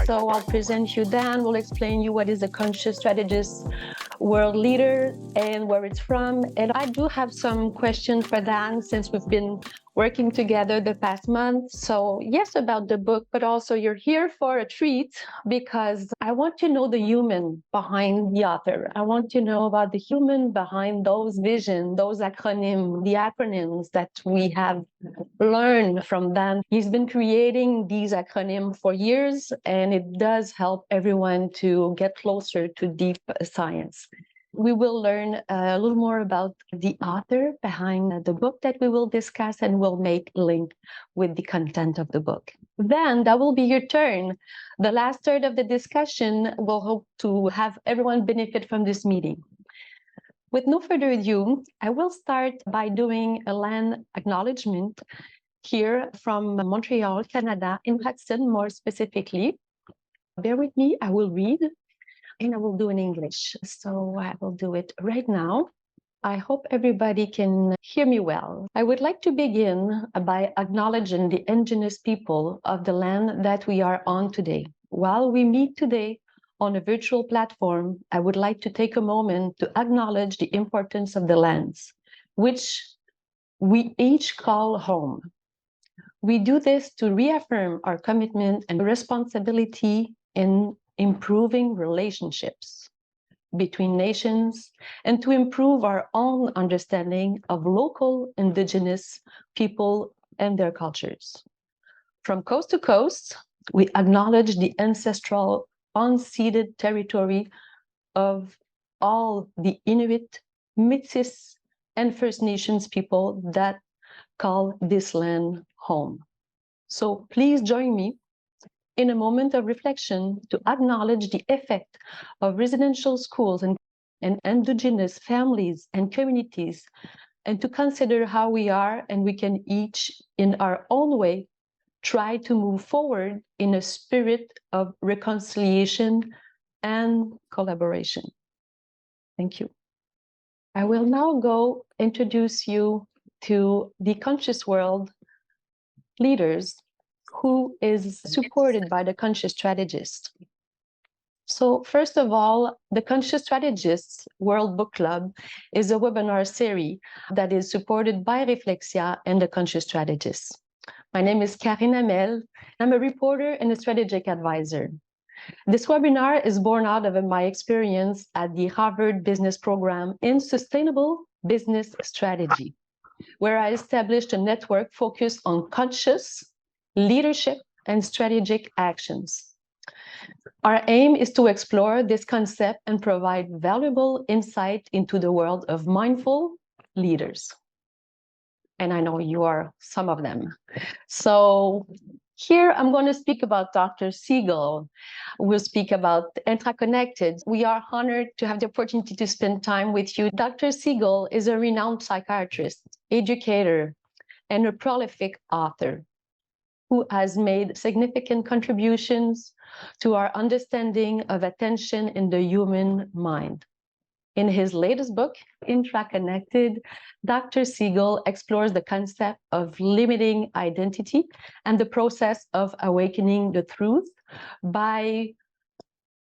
So I'll present you Dan, we'll explain you what is a conscious strategist world leader and where it's from. And I do have some questions for Dan since we've been working together the past month. So yes, about the book, but also you're here for a treat because I want to know the human behind the author. I want to know about the human behind those visions, those acronyms, the acronyms that we have learned from Dan. He's been creating these acronyms for years, and it does help everyone to get closer to deep science. We will learn a little more about the author behind the book that we will discuss, and we'll make a link with the content of the book. Then that will be your turn. The last third of the discussion, we'll hope to have everyone benefit from this meeting. With no further ado, I will start by doing a land acknowledgement here from Montreal, Canada, in Hudson, more specifically. Bear with me, I will read. And I will do in English. So I will do it right now. I hope everybody can hear me well. I would like to begin by acknowledging the indigenous people of the land that we are on today. While we meet today on a virtual platform, I would like to take a moment to acknowledge the importance of the lands, which we each call home. We do this to reaffirm our commitment and responsibility in improving relationships between nations and to improve our own understanding of local indigenous people and their cultures. From coast to coast, we acknowledge the ancestral unceded territory of all the Inuit, Métis, and First Nations people that call this land home. So please join me in a moment of reflection to acknowledge the effect of residential schools and indigenous families and communities, and to consider how we are and we can each, in our own way, try to move forward in a spirit of reconciliation and collaboration. Thank you. I will now go introduce you to the conscious world leaders who is supported by the Conscious Strategist. So first of all, the Conscious Strategists World Book Club is a webinar series that is supported by Reflexia and the Conscious Strategists. My name is Karine Hamel. I'm a reporter and a strategic advisor. This webinar is born out of my experience at the Harvard Business Program in Sustainable Business Strategy, where I established a network focused on conscious leadership and strategic actions. Our aim is to explore this concept and provide valuable insight into the world of mindful leaders. And I know you are some of them. So here I'm going to speak about Dr. Siegle. We'll speak about IntraConnected. We are honored to have the opportunity to spend time with you. Dr. Siegle is a renowned psychiatrist, educator, and a prolific author who has made significant contributions to our understanding of attention in the human mind. In his latest book, IntraConnected, Dr. Siegle explores the concept of limiting identity and the process of awakening the truth by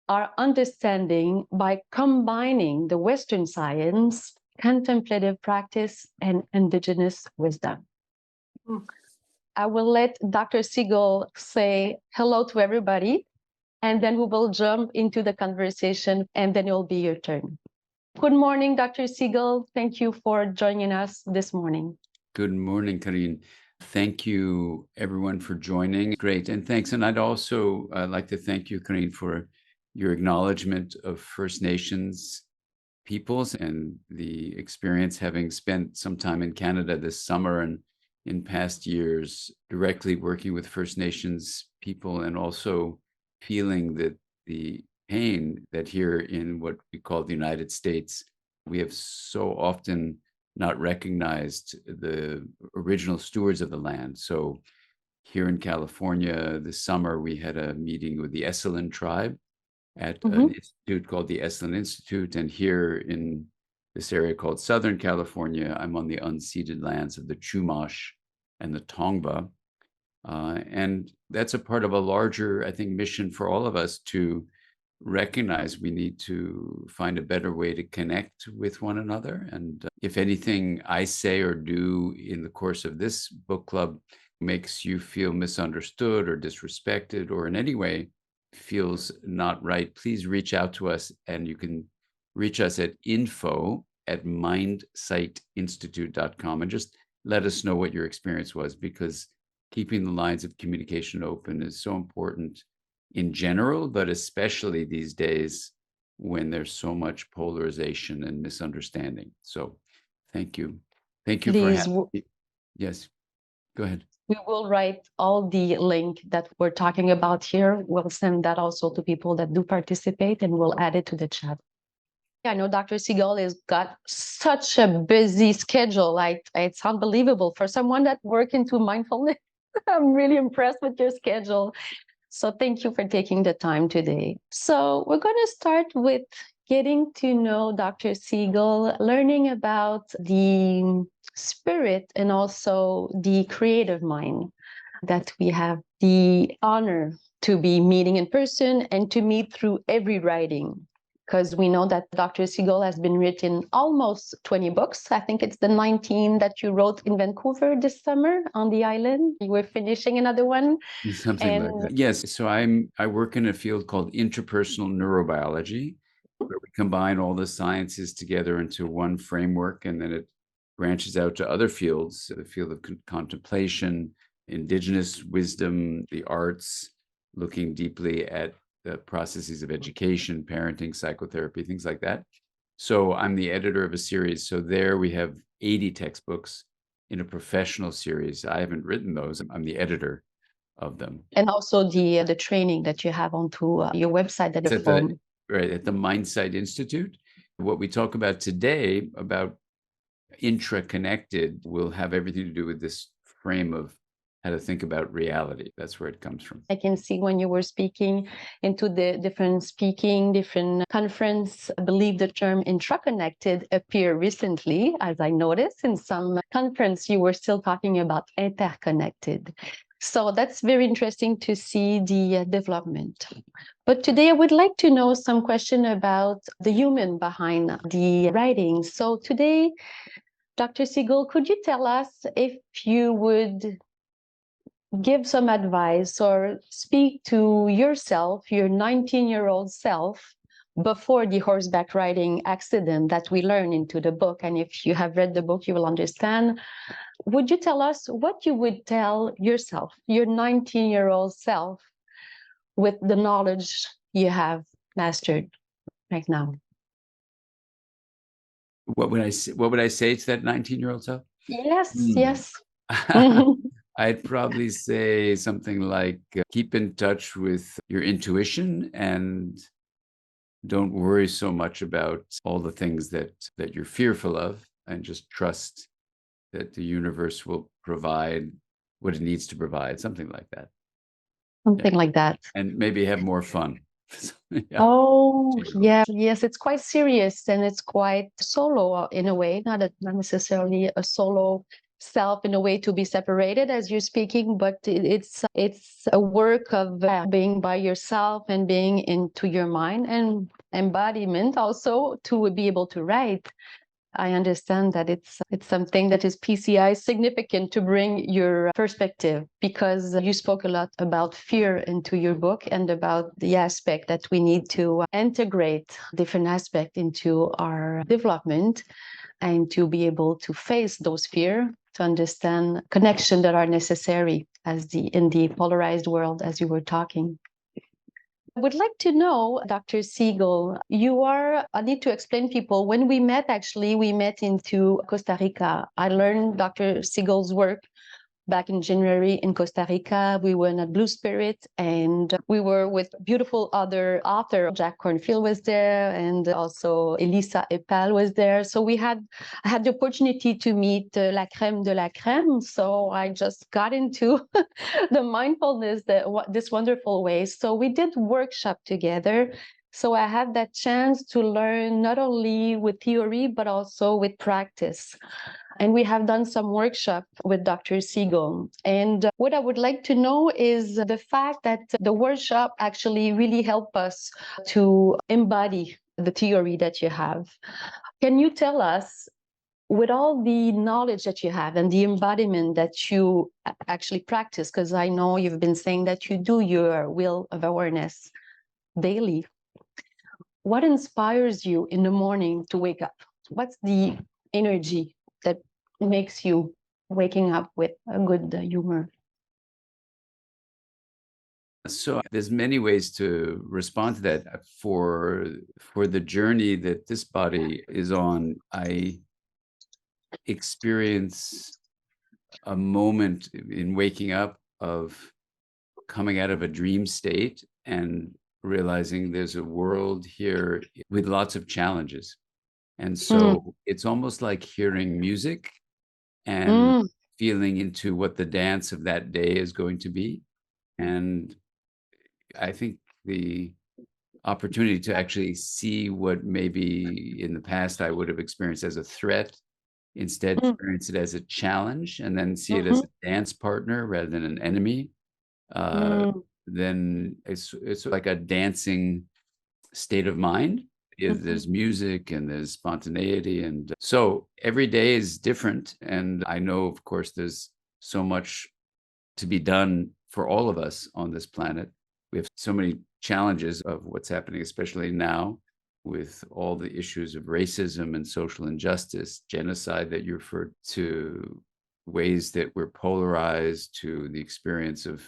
our understanding by combining the Western science, contemplative practice, and indigenous wisdom. I will let Dr. Siegle say hello to everybody, and then we will jump into the conversation, and then it will be your turn. Good morning, Dr. Siegle. Thank you for joining us this morning. Good morning, Karine. Thank you, everyone, for joining. Great, and thanks. And I'd also like to thank you, Karine, for your acknowledgement of First Nations peoples and the experience having spent some time in Canada this summer and in past years directly working with First Nations people, and also feeling that the pain that here in what we call the United States, we have so often not recognized the original stewards of the land. So here in California this summer, we had a meeting with the Esselen tribe at an institute called the Esselen Institute. And here in this area called Southern California, I'm on the unceded lands of the Chumash and the Tongva. And that's a part of a larger, I think, mission for all of us to recognize we need to find a better way to connect with one another. And if anything I say or do in the course of this book club makes you feel misunderstood or disrespected or in any way feels not right, please reach out to us. And you can reach us at info@mindsightinstitute.com and just let us know what your experience was, because keeping the lines of communication open is so important in general, but especially these days when there's so much polarization and misunderstanding. So thank you. Thank you for Please, having. Yes, go ahead. we will write all the link that we're talking about here. We'll send that also to people that do participate, and we'll add it to the chat. I know Dr. Siegle has got such a busy schedule. Like, it's unbelievable for someone that works into mindfulness. I'm really impressed with your schedule. So thank you for taking the time today. So we're going to start with getting to know Dr. Siegle, learning about the spirit and also the creative mind that we have the honor to be meeting in person and to meet through every writing. Because we know that Dr. Siegle has been written almost 20 books. I think it's the 19 that you wrote in Vancouver this summer on the island. You were finishing another one. Something like that. Yes. So I work in a field called interpersonal neurobiology, where we combine all the sciences together into one framework, and then it branches out to other fields, the field of contemplation, indigenous wisdom, the arts, looking deeply at the processes of education, parenting, psychotherapy, things like that. So I'm the editor of a series. So there we have 80 textbooks in a professional series. I haven't written those. I'm the editor of them. And also the training that you have onto your website that is right at the Mindsight Institute. What we talk about today about IntraConnected will have everything to do with this frame of how to think about reality. That's where it comes from. I can see when you were speaking into the different conference, I believe the term IntraConnected appeared recently, as I noticed in some conference, you were still talking about interconnected. So that's very interesting to see the development. But today I would like to know some question about the human behind the writing. So today, Dr. Siegle, could you tell us if you would give some advice or speak to yourself, your 19-year-old self, before the horseback riding accident that we learn into the book? And if you have read the book, you will understand. Would you tell us what you would tell yourself, your 19-year-old self, with the knowledge you have mastered right now? What would I say? What would I say to that 19-year-old self? Yes, yes. I'd probably say something like, keep in touch with your intuition and don't worry so much about all the things that you're fearful of, and just trust that the universe will provide what it needs to provide, something like that. Something like that. And maybe have more fun. Yeah. Oh, yeah. Yes, it's quite serious and it's quite solo in a way, not necessarily a solo self in a way to be separated as you're speaking, but it's a work of being by yourself and being into your mind and embodiment also to be able to write. I understand that it's something that is PCI significant to bring your perspective, because you spoke a lot about fear into your book and about the aspect that we need to integrate different aspects into our development and to be able to face those fear, to understand connections that are necessary in the polarized world, as you were talking. I would like to know, Dr. Siegle, I need to explain people, when we met, actually, we met into Costa Rica. I learned Dr. Siegle's work back in January in Costa Rica. We were in a Blue Spirit and we were with beautiful other author. Jack Cornfield was there and also Elisa Epal was there. So I had the opportunity to meet la crème de la crème. So I just got into the mindfulness, this wonderful way. So we did workshop together. So I had that chance to learn not only with theory, but also with practice. And we have done some workshop with Dr. Siegle. And what I would like to know is the fact that the workshop actually really helped us to embody the theory that you have. Can you tell us, with all the knowledge that you have and the embodiment that you actually practice, because I know you've been saying that you do your wheel of awareness daily, what inspires you in the morning to wake up? What's the energy that makes you waking up with a good humor? So there's many ways to respond to that. For the journey that this body is on, I experience a moment in waking up of coming out of a dream state and realizing there's a world here with lots of challenges. And so it's almost like hearing music and Mm, feeling into what the dance of that day is going to be. And I think the opportunity to actually see what maybe in the past I would have experienced as a threat, instead mm, experience it as a challenge and then see it as mhm, a dance partner rather than an enemy. uh, mm, then it's like a dancing state of mind. mhm. There's music and there's spontaneity, and so every day is different. And I know, of course, there's so much to be done for all of us on this planet. We have so many challenges of what's happening, especially now with all the issues of racism and social injustice, genocide that you referred to, ways that we're polarized, to the experience of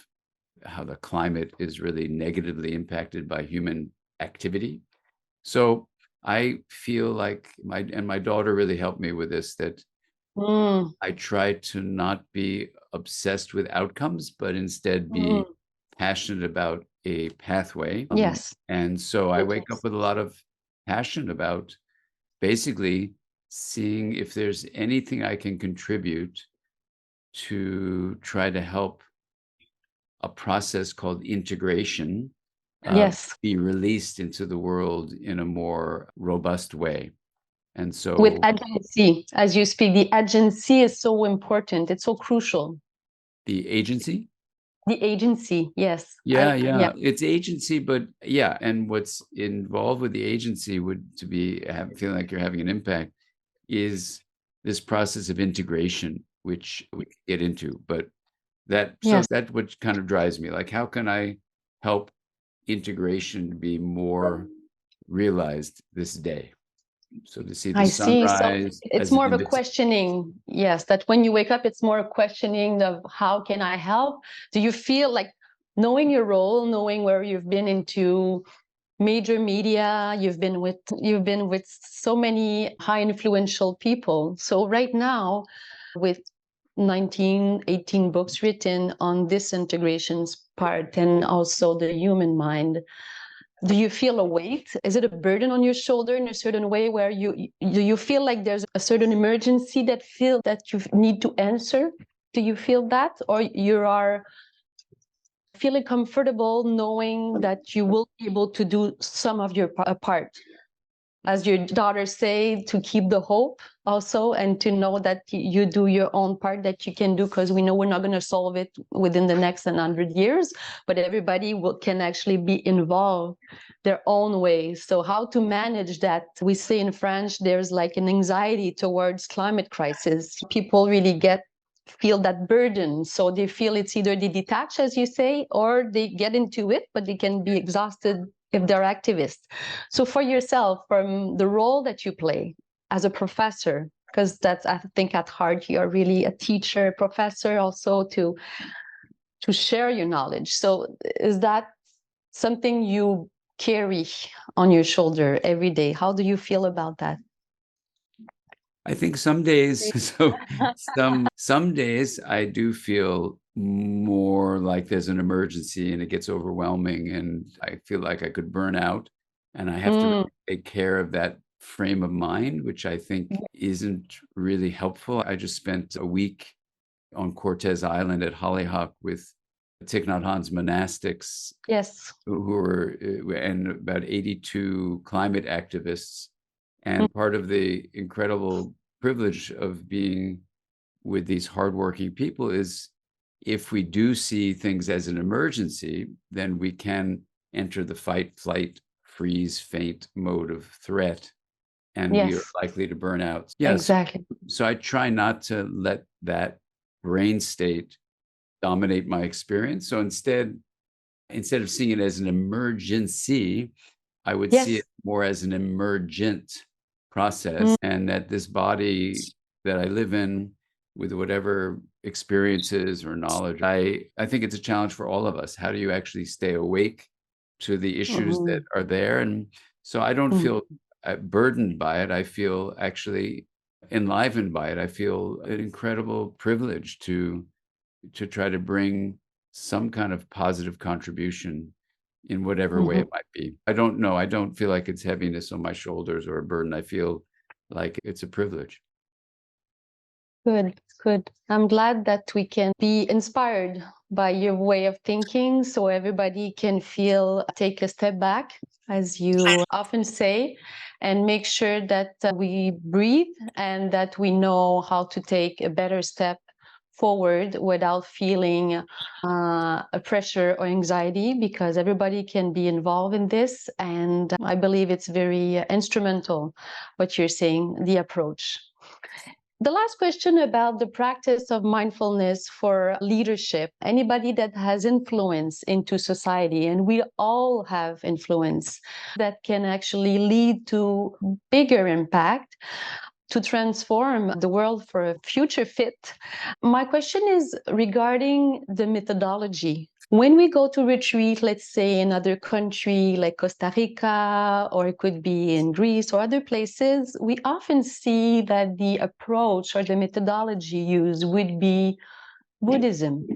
how the climate is really negatively impacted by human activity. So I feel like my daughter really helped me with this, that Mm, I try to not be obsessed with outcomes, but instead mm. be passionate about a pathway. Yes. And so I wake up Yes. with a lot of passion about basically seeing if there's anything I can contribute to try to help a process called integration Yes. be released into the world in a more robust way. And With so agency, as you speak, the agency is so important. It's so crucial. the agency. The agency, yes. Yeah, Yeah. yeah, it's agency, but yeah, and what's involved with the agency would to be feeling like you're having an impact is this process of integration, which we could get into. But Yes. that what kind of drives me. Like, how can I help integration be more realized this day? So to see the I see. So sunrise it's as an more of a invitation. questioning. Yes, that when you wake up, it's more a questioning of how can I help? Do you feel like knowing your role, knowing where you've been into major media, you've been with so many high influential people. So right now, with 19, 18 books written on disintegrations part and also the human mind, do you feel a weight? Is it a burden on your shoulder in a certain way where you feel like there's a certain emergency that you need to answer? Do you feel that, or you are feeling comfortable knowing that you will be able to do some of your part? As your daughter say, to keep the hope also, and to know that you do your own part that you can do, because we know we're not going to solve it within the next 100 years, but everybody can actually be involved their own way. So how to manage that? We say in French, there's like an anxiety towards climate crisis. People really feel that burden. So they feel it's either they detach, as you say, or they get into it, but they can be exhausted if they're activists. So for yourself, from the role that you play as a professor, because that's, I think, at heart, you're really a teacher, professor, also to share your knowledge. So is that something you carry on your shoulder every day? How do you feel about that? I think some days, so some days I do feel more like there's an emergency and it gets overwhelming and I feel like I could burn out, and I have to Mm, really take care of that frame of mind, which I think isn't really helpful. I just spent a week on Cortez Island at Hollyhock with Thich Nhat Hanh's monastics yes. who were and about 82 climate activists. Mm, And part of the incredible privilege of being with these hardworking people is if we do see things as an emergency, then we can enter the fight, flight, freeze, faint mode of threat, and we are Yes, likely to burn out. Yes. exactly. So I try not to let that brain state dominate my experience. So instead of seeing it as an emergency, I would see it Yes. more as an emergent process, and that this body that I live in with whatever experiences or knowledge, I think it's a challenge for all of us. How do you actually stay awake to the issues that Mhm. are there? And so I don't Mhm. feel burdened by it. I feel actually enlivened by it. I feel an incredible privilege to try to bring some kind of positive contribution in whatever way Mhm. it might be. I don't know. I don't feel like it's heaviness on my shoulders or a burden. I feel like it's a privilege. Good, good. I'm glad that we can be inspired by your way of thinking so everybody can take a step back, as you often say, and make sure that we breathe and that we know how to take a better step forward without feeling a pressure or anxiety, because everybody can be involved in this. And I believe it's very instrumental, what you're saying, the approach. The last question about the practice of mindfulness for leadership. Anybody that has influence into society, and we all have influence, that can actually lead to bigger impact to transform the world for a future fit. My question is regarding the methodology. When we go to retreat, let's say in other country like Costa Rica, or it could be in Greece or other places, we often see that the approach or the methodology used would be Buddhism,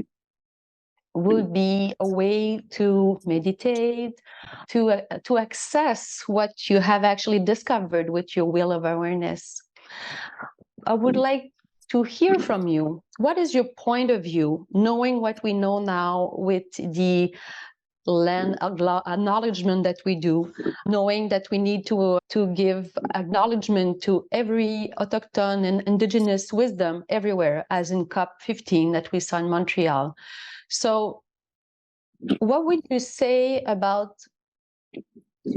would be a way to meditate, to access what you have actually discovered with your wheel of awareness. I would like to hear from you. What is your point of view, knowing what we know now with the land acknowledgement that we do, knowing that we need to give acknowledgement to every autochthone and indigenous wisdom everywhere, as in COP15 that we saw in Montreal. So what would you say about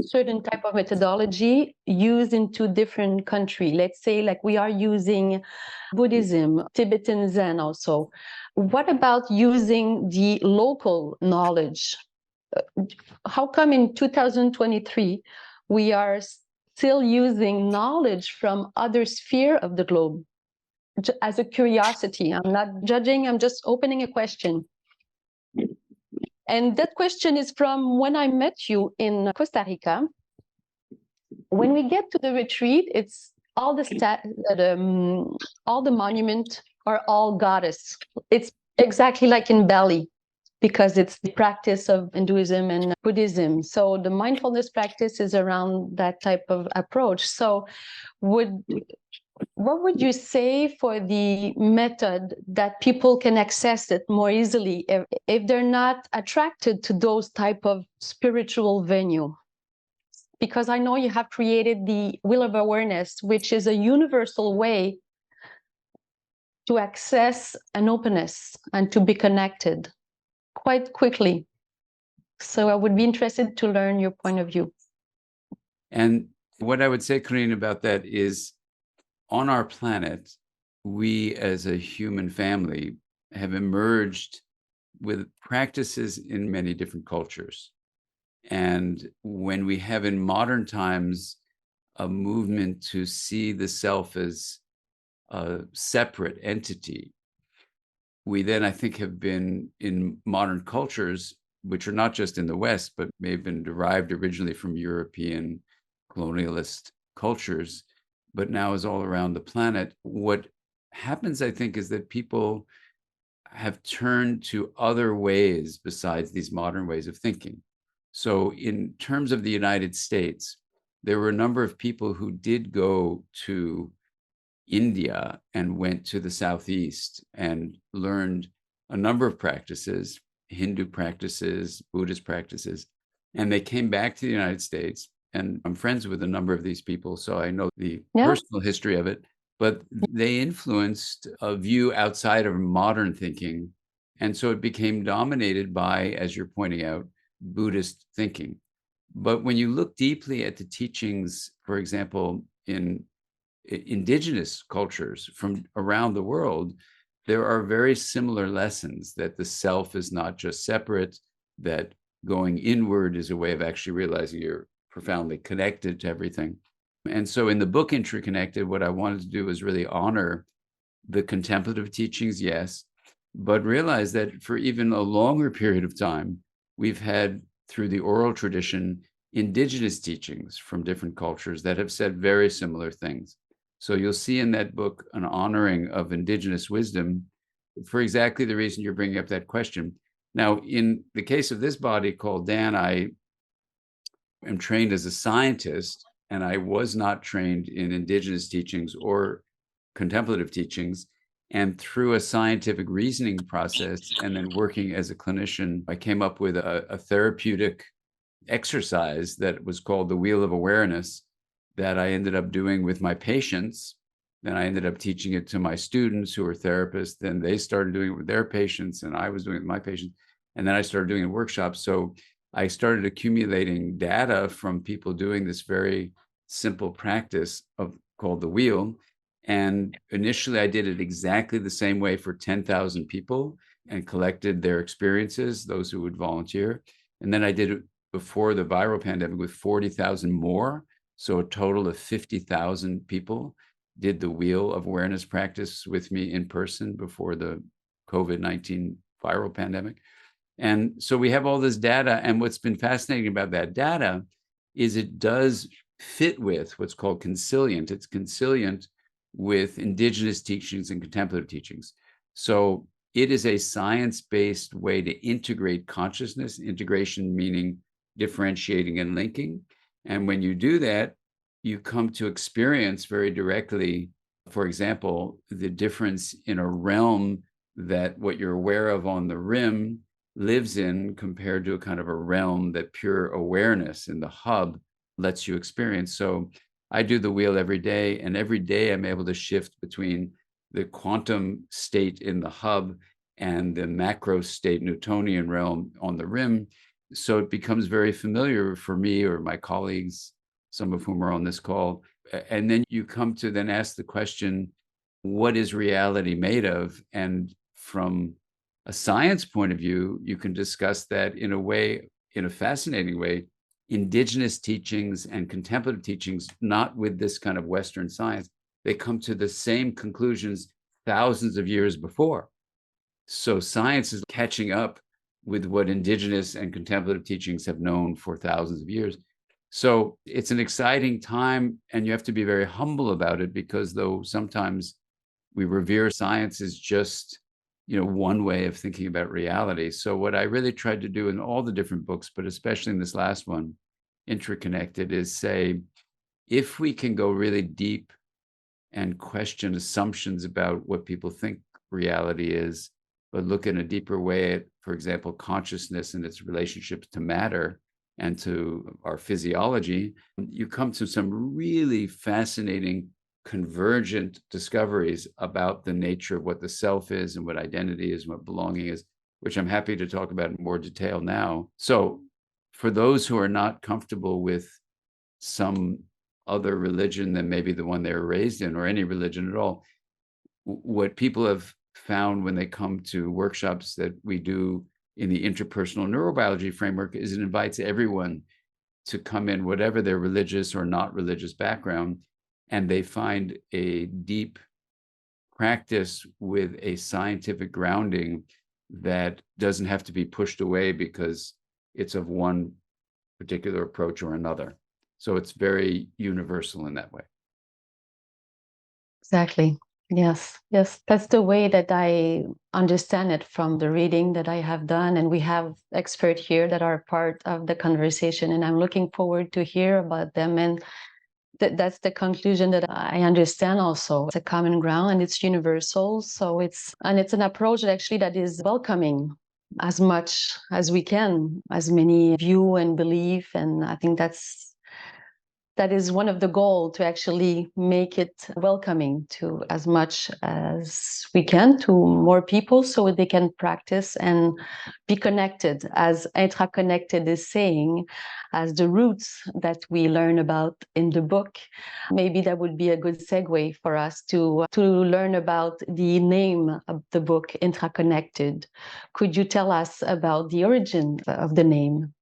certain type of methodology used into different country? Let's say like we are using Buddhism, Tibetan Zen also. What about using the local knowledge? How come in 2023 we are still using knowledge from other sphere of the globe? As a curiosity, I'm not judging, I'm just opening a question. And that question is from when I met you in Costa Rica. When we get to the retreat, it's all all the monument are all goddess. It's exactly like in Bali, because it's the practice of Hinduism and Buddhism. So the mindfulness practice is around that type of approach. So what would you say for the method that people can access it more easily if they're not attracted to those type of spiritual venue? Because I know you have created the Wheel of Awareness, which is a universal way to access an openness and to be connected quite quickly. So I would be interested to learn your point of view. And what I would say, Karine, about that is on our planet, we as a human family have emerged with practices in many different cultures. And when we have in modern times a movement to see the self as a separate entity, we then, I think, have been in modern cultures, which are not just in the West, but may have been derived originally from European colonialist cultures, but now is all around the planet. What happens, I think, is that people have turned to other ways besides these modern ways of thinking. So, in terms of the United States, there were a number of people who did go to India and went to the Southeast and learned a number of practices, Hindu practices, Buddhist practices, and they came back to the United States. And I'm friends with a number of these people, so I know the Yeah. personal history of it. but they influenced a view outside of modern thinking. And so it became dominated by, as you're pointing out, Buddhist thinking. But when you look deeply at the teachings, for example, in indigenous cultures from around the world, there are very similar lessons that the self is not just separate, that going inward is a way of actually realizing you're profoundly connected to everything. And so in the book IntraConnected, what I wanted to do was really honor the contemplative teachings, yes, but realize that for even a longer period of time, we've had, through the oral tradition, indigenous teachings from different cultures that have said very similar things. So you'll see in that book an honoring of indigenous wisdom for exactly the reason you're bringing up that question. Now, in the case of this body called Dan, I am trained as a scientist, and I was not trained in indigenous teachings or contemplative teachings. And through a scientific reasoning process and then working as a clinician, I came up with a therapeutic exercise that was called the Wheel of Awareness that I ended up doing with my patients. Then I ended up teaching it to my students who are therapists. Then they started doing it with their patients, and I was doing it with my patients. And then I started doing it in workshops. So I started accumulating data from people doing this very simple practice of called the wheel. And initially, I did it exactly the same way for 10,000 people and collected their experiences, those who would volunteer. And then I did it before the viral pandemic with 40,000 more. So a total of 50,000 people did the Wheel of Awareness practice with me in person before the COVID-19 viral pandemic. And so we have all this data. And what's been fascinating about that data is it does fit with what's called consilient. It's consilient with indigenous teachings and contemplative teachings. So it is a science-based way to integrate consciousness, integration meaning differentiating and linking. And when you do that, you come to experience very directly, for example, the difference in a realm that what you're aware of on the rim lives in compared to a kind of a realm that pure awareness in the hub lets you experience. So I do the wheel every day, and every day I'm able to shift between the quantum state in the hub and the macro state Newtonian realm on the rim. So it becomes very familiar for me or my colleagues, some of whom are on this call. And then you come to then ask the question, what is reality made of? And from a science point of view, you can discuss that in a way, in a fascinating way, indigenous teachings and contemplative teachings, not with this kind of Western science, they come to the same conclusions thousands of years before. So science is catching up with what indigenous and contemplative teachings have known for thousands of years. So it's an exciting time, and you have to be very humble about it, because though sometimes we revere science as just one way of thinking about reality. So what I really tried to do in all the different books, but especially in this last one, IntraConnected, is say, if we can go really deep and question assumptions about what people think reality is, but look in a deeper way at, for example, consciousness and its relationships to matter and to our physiology, you come to some really fascinating convergent discoveries about the nature of what the self is and what identity is and what belonging is, which I'm happy to talk about in more detail now. So for those who are not comfortable with some other religion than maybe the one they were raised in, or any religion at all, what people have found when they come to workshops that we do in the interpersonal neurobiology framework is it invites everyone to come in, whatever their religious or not religious background, and they find a deep practice with a scientific grounding that doesn't have to be pushed away because it's of one particular approach or another. So it's very universal in that way. Exactly. Yes. Yes. That's the way that I understand it from the reading that I have done. And we have experts here that are part of the conversation, and I'm looking forward to hear about them. And that's the conclusion that I understand also. It's a common ground and it's universal. So it's an approach actually that is welcoming as much as we can, as many view and believe. And I think that's that is one of the goals, to actually make it welcoming to as much as we can to more people, so they can practice and be connected, as IntraConnected is saying, as the roots that we learn about in the book. Maybe that would be a good segue for us to learn about the name of the book, IntraConnected. Could you tell us about the origin of the name?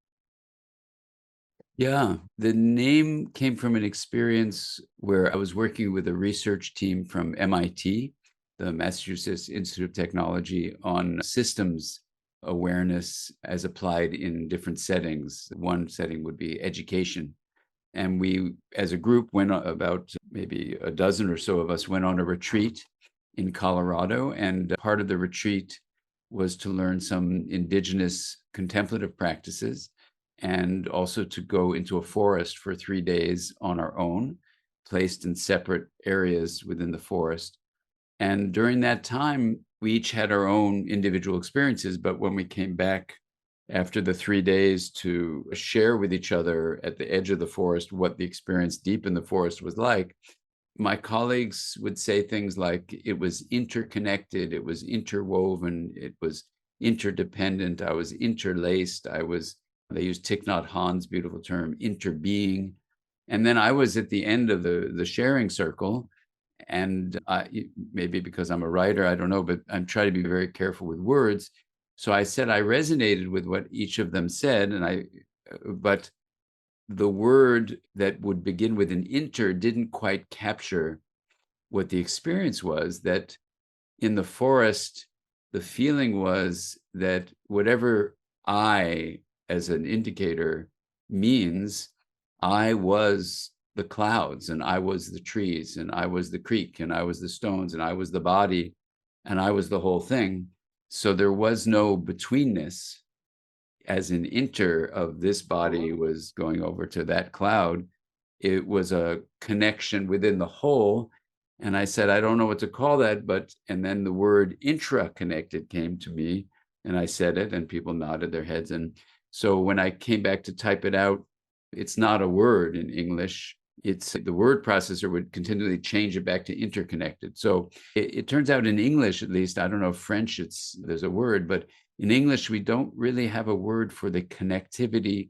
Yeah, the name came from an experience where I was working with a research team from MIT, the Massachusetts Institute of Technology, on systems awareness as applied in different settings. One setting would be education. And we, as a group, about maybe a dozen or so of us went on a retreat in Colorado. And part of the retreat was to learn some indigenous contemplative practices and also to go into a forest for 3 days on our own, placed in separate areas within the forest. And during that time, we each had our own individual experiences. But when we came back after the 3 days to share with each other at the edge of the forest what the experience deep in the forest was like, my colleagues would say things like it was interconnected, it was interwoven, it was interdependent, I was interlaced, they used Thich Nhat Hanh's beautiful term, interbeing. And then I was at the end of the sharing circle. And maybe because I'm a writer, I don't know, but I'm trying to be very careful with words. So I said I resonated with what each of them said, but the word that would begin with an inter didn't quite capture what the experience was. That in the forest, the feeling was that whatever I, as an indicator, means, I was the clouds, and I was the trees, and I was the creek, and I was the stones, and I was the body, and I was the whole thing. So there was no betweenness, as an inter of this body was going over to that cloud. It was a connection within the whole. And I said, I don't know what to call that, and then the word intra-connected came to me, and I said it, and people nodded their heads. And so when I came back to type it out, it's not a word in English. It's the word processor would continually change it back to interconnected. So it turns out in English, at least, I don't know if French, there's a word, but in English, we don't really have a word for the connectivity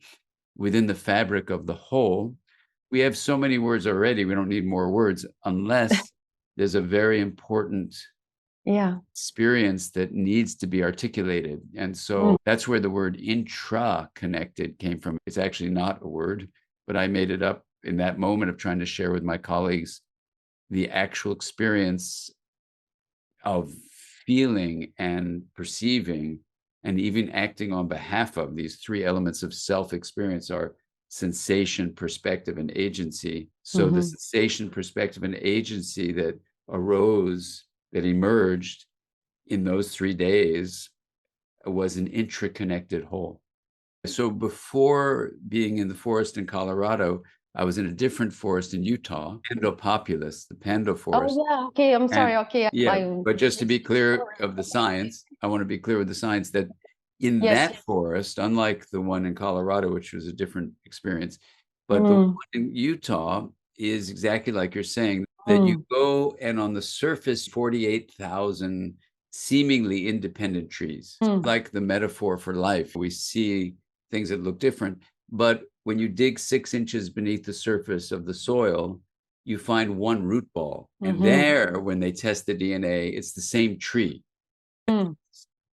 within the fabric of the whole. We have so many words already, we don't need more words, unless there's a very important Yeah. experience that needs to be articulated. And so that's where the word intra-connected came from. It's actually not a word, but I made it up in that moment of trying to share with my colleagues the actual experience of feeling and perceiving and even acting on behalf of. These three elements of self-experience are sensation, perspective, and agency. So the sensation, perspective, and agency that arose, that emerged in those 3 days, was an intraconnected whole. So before being in the forest in Colorado, I was in a different forest in Utah, Pando Populus, the Pando Forest. Oh, yeah. Okay. I'm sorry. And Okay. yeah, but just to be clear of the science, I want to be clear with the science that in Yes. that forest, unlike the one in Colorado, which was a different experience, but the Mm, one in Utah is exactly like you're saying, that you mm, go and on the surface, 48,000 seemingly independent trees. mm, Like the metaphor for life, we see things that look different. But when you dig 6 inches beneath the surface of the soil, you find one root ball. And there, when they test the DNA, it's the same tree. mm,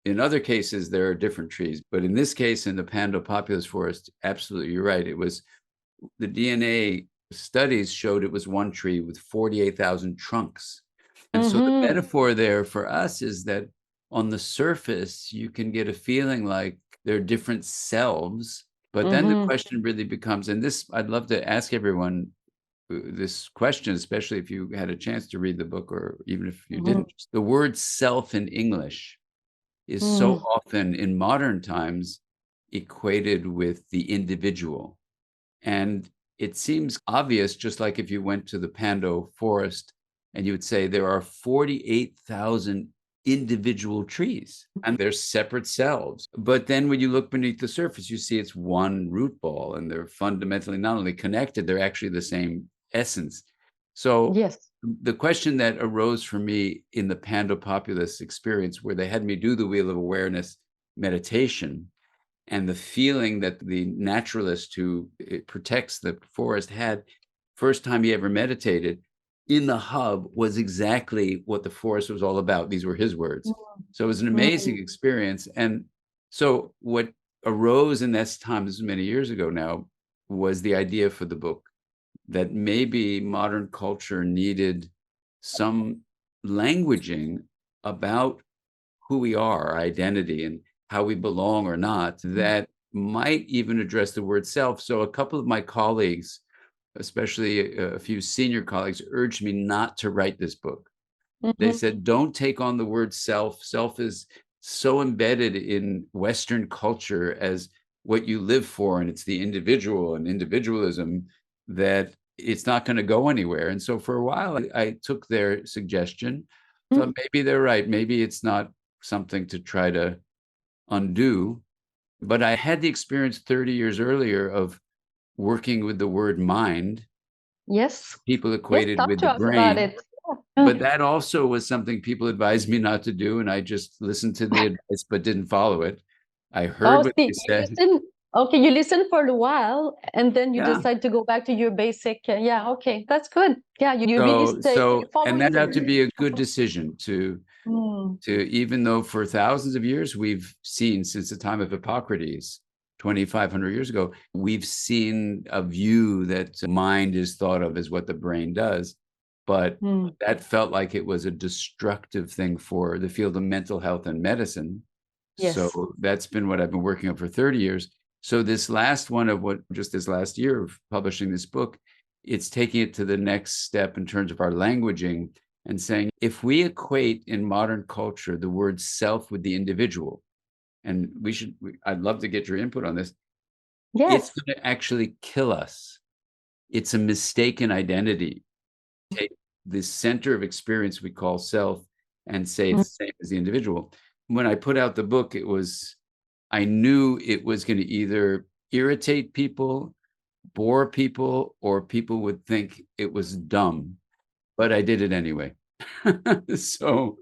In other cases, there are different trees. But in this case, in the Pando Populus Forest, absolutely, you're right. It was the DNA studies showed it was one tree with 48,000 trunks. And so the metaphor there for us is that on the surface, you can get a feeling like there are different selves. But then the question really becomes, and this, I'd love to ask everyone this question, especially if you had a chance to read the book or even if you didn't. The word self in English is so often in modern times equated with the individual. And it seems obvious, just like if you went to the Pando forest and you would say there are 48,000 individual trees and they're separate selves. But then when you look beneath the surface, you see it's one root ball and they're fundamentally not only connected, they're actually the same essence. So Yes. the question that arose for me in the Pandopopulus experience, where they had me do the Wheel of Awareness meditation, and the feeling that the naturalist who protects the forest had first time he ever meditated in the hub was exactly what the forest was all about. These were his words. So it was an amazing Mm. experience. And so what arose in this time, this is many years ago now, was the idea for the book that maybe modern culture needed some languaging about who we are, our identity, and how we belong or not, that might even address the word self. So a couple of my colleagues, especially a few senior colleagues, urged me not to write this book. They Mhm. said, don't take on the word self. Self is so embedded in Western culture as what you live for, and it's the individual and individualism, that it's not going to go anywhere. And so for a while, I took their suggestion, thought maybe they're right. Maybe it's not something to try to undo. But I had the experience 30 years earlier of working with the word mind, Yes. people Yes. equated Talk with to the us about brain. it. But that also was something people advised me not to do, and I just listened to the advice but didn't follow it. I heard Oh, what they see, you said. listen. Okay, you listen for a while, and then you Yeah. decide to go back to your basic. Yeah, okay, that's good. Yeah, you really stay And following that the. had to be a good decision Mm. to even though for thousands of years we've seen, since the time of Hippocrates 2,500 years ago, we've seen a view that mind is thought of as what the brain does, but Mm. that felt like it was a destructive thing for the field of mental health and medicine. Yes. So that's been what I've been working on for 30 years. So this last one of what just this last year of publishing this book, it's taking it to the next step in terms of our languaging and saying, if we equate in modern culture the word self with the individual, and I'd love to get your input on this, it's Yes. going to actually kill us. It's a mistaken identity. Take the center of experience we call self and say Mm. it's the same as the individual. When I put out the book, I knew it was going to either irritate people, bore people, or people would think it was dumb, but I did it anyway. So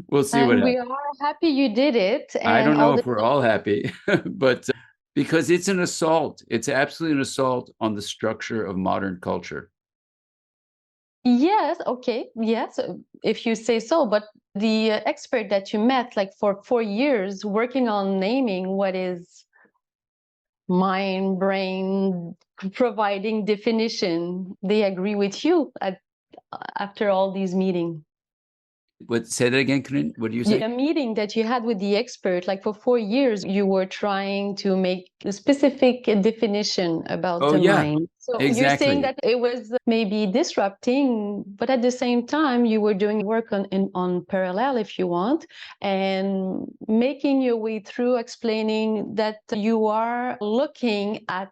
we'll see what And we happens. are happy you did it, I and don't know all the if we're all people. happy, but because it's an assault, it's absolutely an assault on the structure of modern culture. Yes, okay, yes, if you say so. But the expert that you met, like for 4 years, working on naming what is mind, brain, providing definition, they agree with you after all these meetings. What, say that again, Corinne? What do you say? A meeting that you had with the expert, like for 4 years, you were trying to make a specific definition about Oh, the yeah, mind. So you're saying exactly. that it was maybe disrupting, but at the same time, you were doing work on parallel, if you want, and making your way through explaining that you are looking at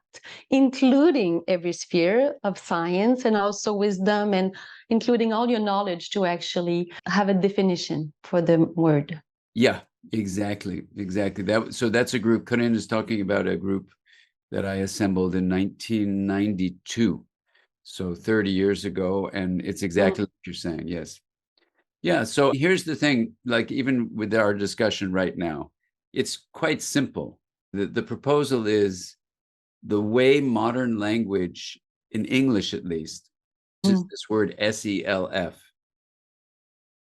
including every sphere of science and also wisdom and including all your knowledge to actually have a definition for the word. Yeah, exactly. Exactly. So that's a group. Corinne is talking about a group that I assembled in 1992. So 30 years ago. And it's Mm. exactly what you're saying. Yes. Yeah. So here's the thing, like, even with our discussion right now, it's quite simple. The proposal is the way modern language, in English at least, is Mm. this word SELF,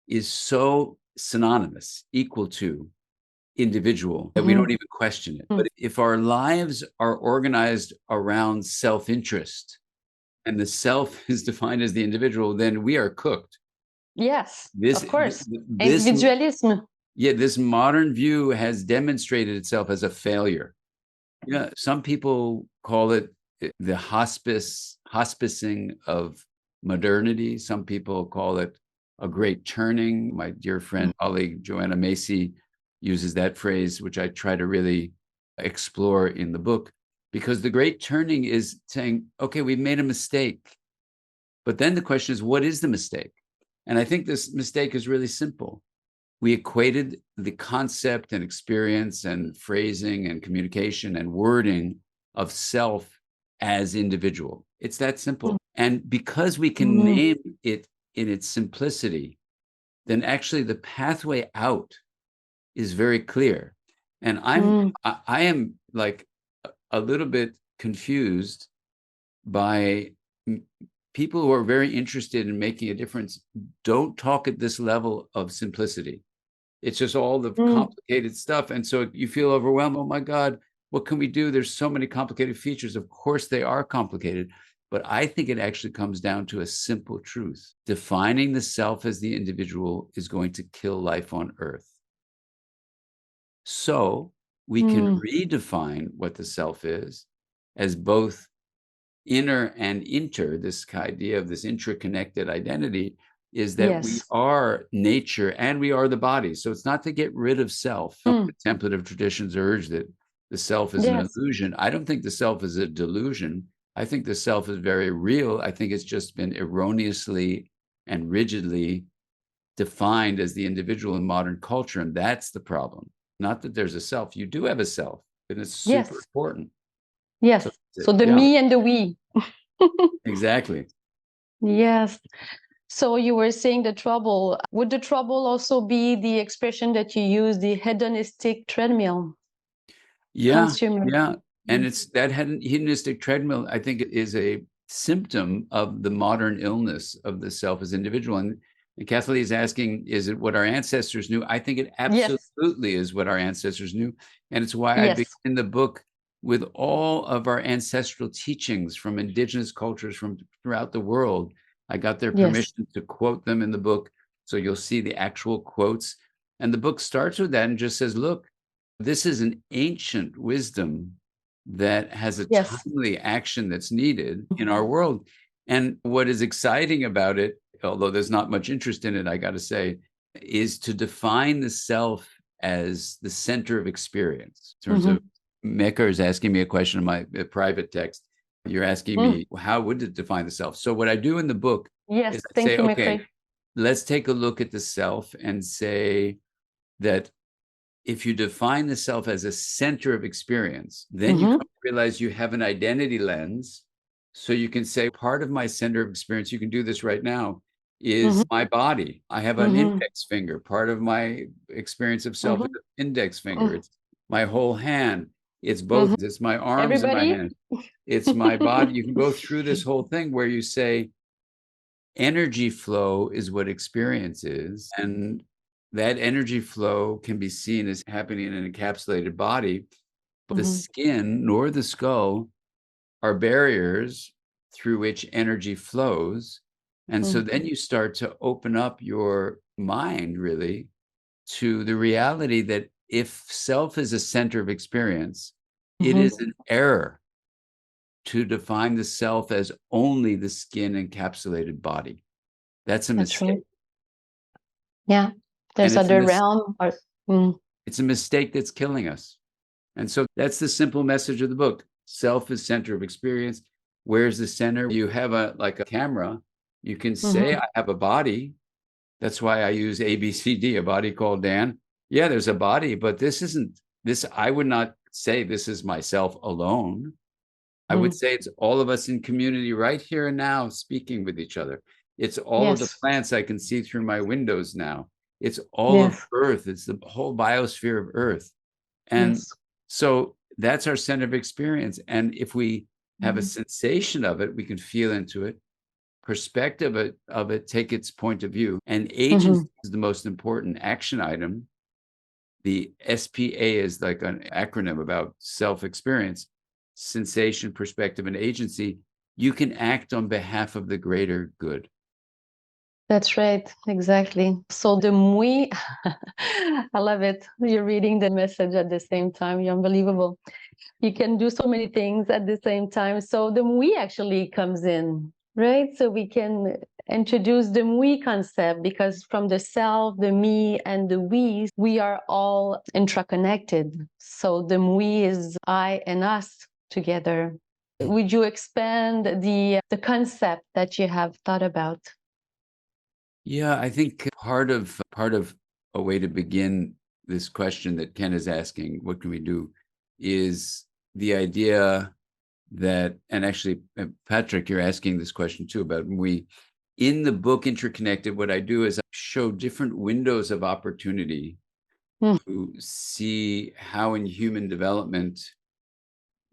is so synonymous, equal to individual, that we don't Mhm. even question it. Mm. But if our lives are organized around self interest and the self is defined as the individual, then we are cooked. Yes, This, of course. this, Individualism. yeah, this modern view has demonstrated itself as a failure. Yeah, some people call it the hospicing of modernity. Some people call it a great turning. My dear friend, colleague Joanna Macy uses that phrase, which I try to really explore in the book, because the great turning is saying, okay, we've made a mistake. But then the question is, what is the mistake? And I think this mistake is really simple. we equated the concept and experience and phrasing and communication and wording of self as individual. It's that simple. And because we can name it in its simplicity, then actually the pathway out is very clear. And I am like a little bit confused by people who are very interested in making a difference don't talk at this level of simplicity. It's just all the complicated stuff. And so you feel overwhelmed. Oh my God, what can we do? There's so many complicated features. Of course, they are complicated. But I think it actually comes down to a simple truth. Defining the self as the individual is going to kill life on earth. So we can redefine what the self is as both inner and inter, this idea of this intraconnected identity, is that we are nature and we are the body. So it's not to get rid of self. The contemplative traditions urge that the self is an illusion. I don't think the self is a delusion. I think the self is very real. I think it's just been erroneously and rigidly defined as the individual in modern culture. And that's the problem. Not that there's a self. You do have a self, and it's super important. Yes. So the me and the we. Exactly. Yes. So you were saying the trouble. Would the trouble also be the expression that you use, the hedonistic treadmill? Yeah. And it's that hedonistic treadmill, I think, is a symptom of the modern illness of the self as individual. And Kathleen is asking, is it what our ancestors knew? I think it absolutely is what our ancestors knew. And it's why I begin the book with all of our ancestral teachings from indigenous cultures from throughout the world. I got their permission to quote them in the book. So you'll see the actual quotes. And the book starts with that and just says, look, this is an ancient wisdom that has a timely action that's needed in our world. And what is exciting about it, although there's not much interest in it, I got to say, is to define the self as the center of experience. In terms of Mecker is asking me a question in my private text. You're asking me, how would it define the self? So what I do in the book is I say, okay, let's take a look at the self and say that if you define the self as a center of experience, then you realize you have an identity lens. So you can say, part of my center of experience, you can do this right now, is my body. I have an index finger. Part of my experience of self is an index finger. It's my whole hand. It's both. It's my arms and my hands. It's my body. You can go through this whole thing where you say, energy flow is what experience is. And that energy flow can be seen as happening in an encapsulated body. The skin nor the skull are barriers through which energy flows. And so then you start to open up your mind really to the reality that if self is a center of experience, it is an error to define the self as only the skin encapsulated body. That's a mistake. Right. Yeah. There's other realm. It's a mistake that's killing us. And so that's the simple message of the book. Self is center of experience. Where's the center? You have like a camera. You can say, I have a body. That's why I use ABCD, a body called Dan. Yeah, there's a body, but I would not say this is myself alone. I would say it's all of us in community right here and now speaking with each other. It's all of the plants I can see through my windows now. It's all of Earth. It's the whole biosphere of Earth. And so that's our center of experience. And if we have a sensation of it, we can feel into it, perspective of it, take its point of view. And agency is the most important action item. The SPA is like an acronym about self-experience, sensation, perspective, and agency. You can act on behalf of the greater good. That's right. Exactly. So the mui, I love it. You're reading the message at the same time. You're unbelievable. You can do so many things at the same time. So the mui actually comes in, right? So we can introduce the mui concept because from the self, the me, and the we are all intraconnected. So the mui is I and us together. Would you expand the concept that you have thought about? Yeah, I think part of a way to begin this question that Ken is asking, what can we do, is the idea that, and actually, Patrick, you're asking this question too about in the book IntraConnected, what I do is I show different windows of opportunity to see how in human development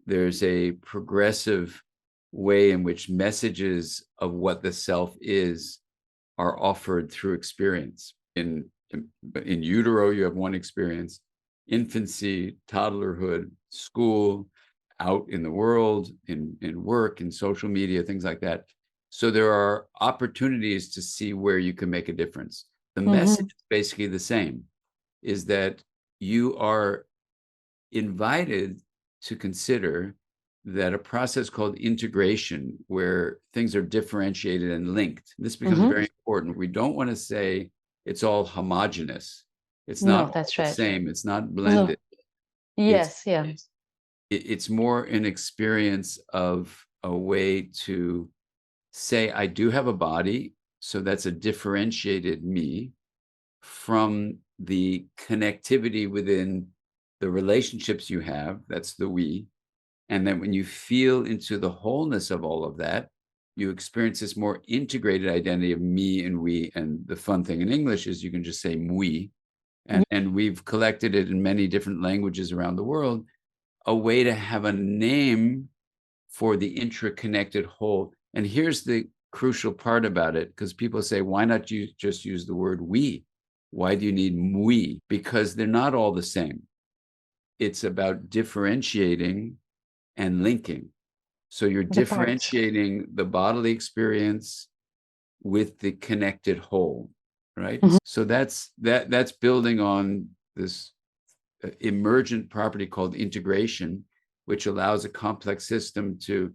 there's a progressive way in which messages of what the self is are offered through experience. In utero, you have one experience, infancy, toddlerhood, school, out in the world, in work, in social media, things like that. So there are opportunities to see where you can make a difference. The message is basically the same, is that you are invited to consider that a process called integration, where things are differentiated and linked, this becomes very important. We don't want to say it's all homogenous. It's not all that's the right. same. It's not blended. Yes, It's more an experience of a way to say, I do have a body, so that's a differentiated me from the connectivity within the relationships you have, that's the we. And then when you feel into the wholeness of all of that, you experience this more integrated identity of me and we. And the fun thing in English is you can just say we. And we've collected it in many different languages around the world, a way to have a name for the intraconnected whole. And here's the crucial part about it, because people say, why not you just use the word we? Why do you need we? Because they're not all the same. It's about differentiating and linking. So you're differentiating the bodily experience with the connected whole, right? So that's building on this emergent property called integration, which allows a complex system to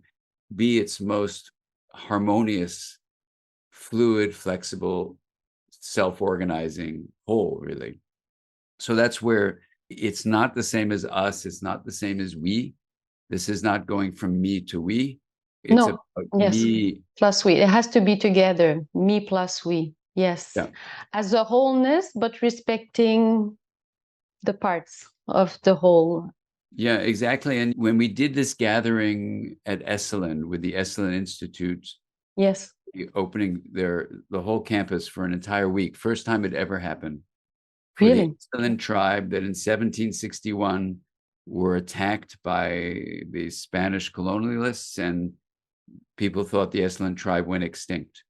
be its most harmonious, fluid, flexible, self-organizing whole, really. So that's where it's not the same as us. It's not the same as we. This is not going from me to we. It's about me plus we. It has to be together. Me plus we. Yes. Yeah. As a wholeness, but respecting the parts of the whole. Yeah, exactly. And when we did this gathering at Esalen with the Esalen Institute, yes, opening the whole campus for an entire week, first time it ever happened. For really? the Esalen tribe that in 1761 were attacked by the Spanish colonialists, and people thought the Esalen tribe went extinct,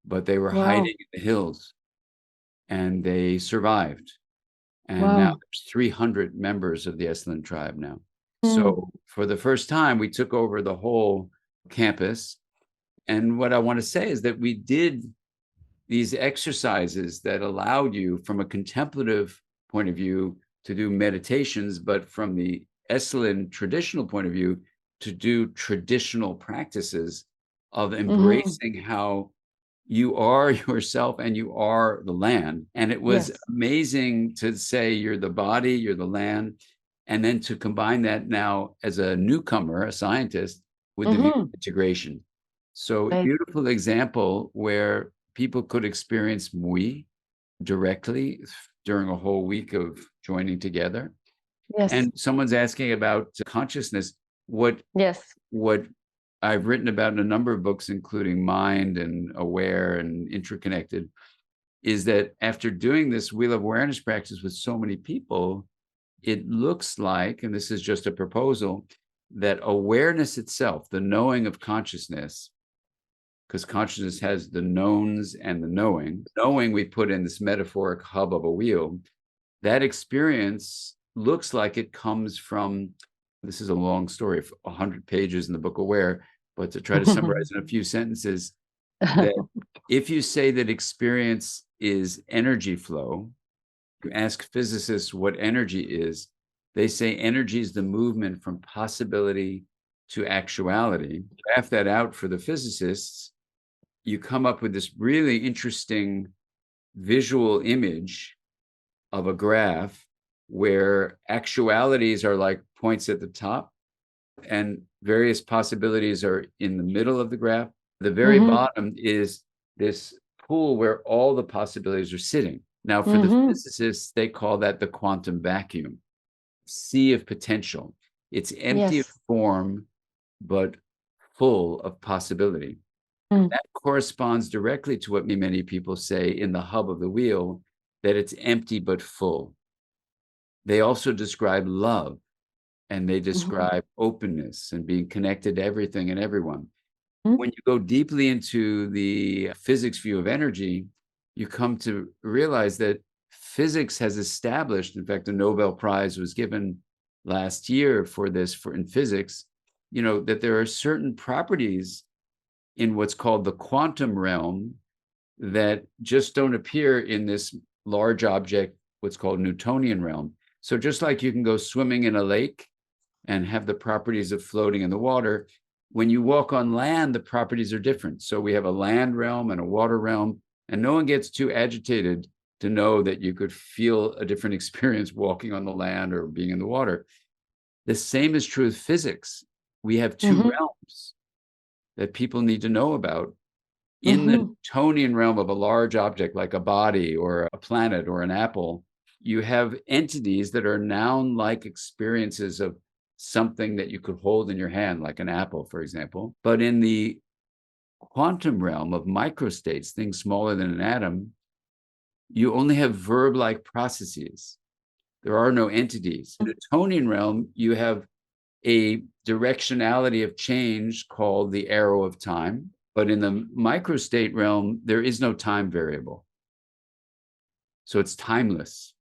but they were hiding in the hills, and they survived. And now there's 300 members of the Esalen tribe now. So for the first time, we took over the whole campus. And what I want to say is that we did these exercises that allowed you, from a contemplative point of view, to do meditations, but from the Esalen traditional point of view, to do traditional practices of embracing how you are yourself and you are the land. And it was amazing to say you're the body, you're the land, and then to combine that now as a newcomer, a scientist, with the view of integration. So a beautiful example where people could experience Mui directly during a whole week of joining together. And someone's asking about consciousness. What I've written about in a number of books, including Mind and Aware and IntraConnected, is that after doing this Wheel of Awareness practice with so many people, it looks like, and this is just a proposal, that awareness itself, the knowing of consciousness, because consciousness has the knowns and the knowing. Knowing, we put in this metaphoric hub of a wheel. That experience looks like it comes from, this is a long story of 100 pages in the book Aware, but to try to summarize in a few sentences, that if you say that experience is energy flow, you ask physicists what energy is, they say energy is the movement from possibility to actuality. Graph that out for the physicists, you come up with this really interesting visual image of a graph where actualities are like points at the top and various possibilities are in the middle of the graph. The very bottom is this pool where all the possibilities are sitting. Now, for the physicists, they call that the quantum vacuum, sea of potential. It's empty of form, but full of possibility. That corresponds directly to what many people say in the hub of the wheel, that it's empty but full. They also describe love, and they describe openness and being connected to everything and everyone. When you go deeply into the physics view of energy, you come to realize that physics has established, in fact, a Nobel Prize was given last year for this in physics, that there are certain properties in what's called the quantum realm that just don't appear in this large object, what's called Newtonian realm. So just like you can go swimming in a lake and have the properties of floating in the water, when you walk on land, the properties are different. So we have a land realm and a water realm, and no one gets too agitated to know that you could feel a different experience walking on the land or being in the water. The same is true with physics. We have two realms that people need to know about. In the Newtonian realm of a large object like a body or a planet or an apple, you have entities that are noun-like experiences of something that you could hold in your hand, like an apple, for example. But in the quantum realm of microstates, things smaller than an atom, you only have verb-like processes. There are no entities. In the Newtonian realm, you have a directionality of change called the arrow of time. But in the microstate realm, there is no time variable. So it's timeless.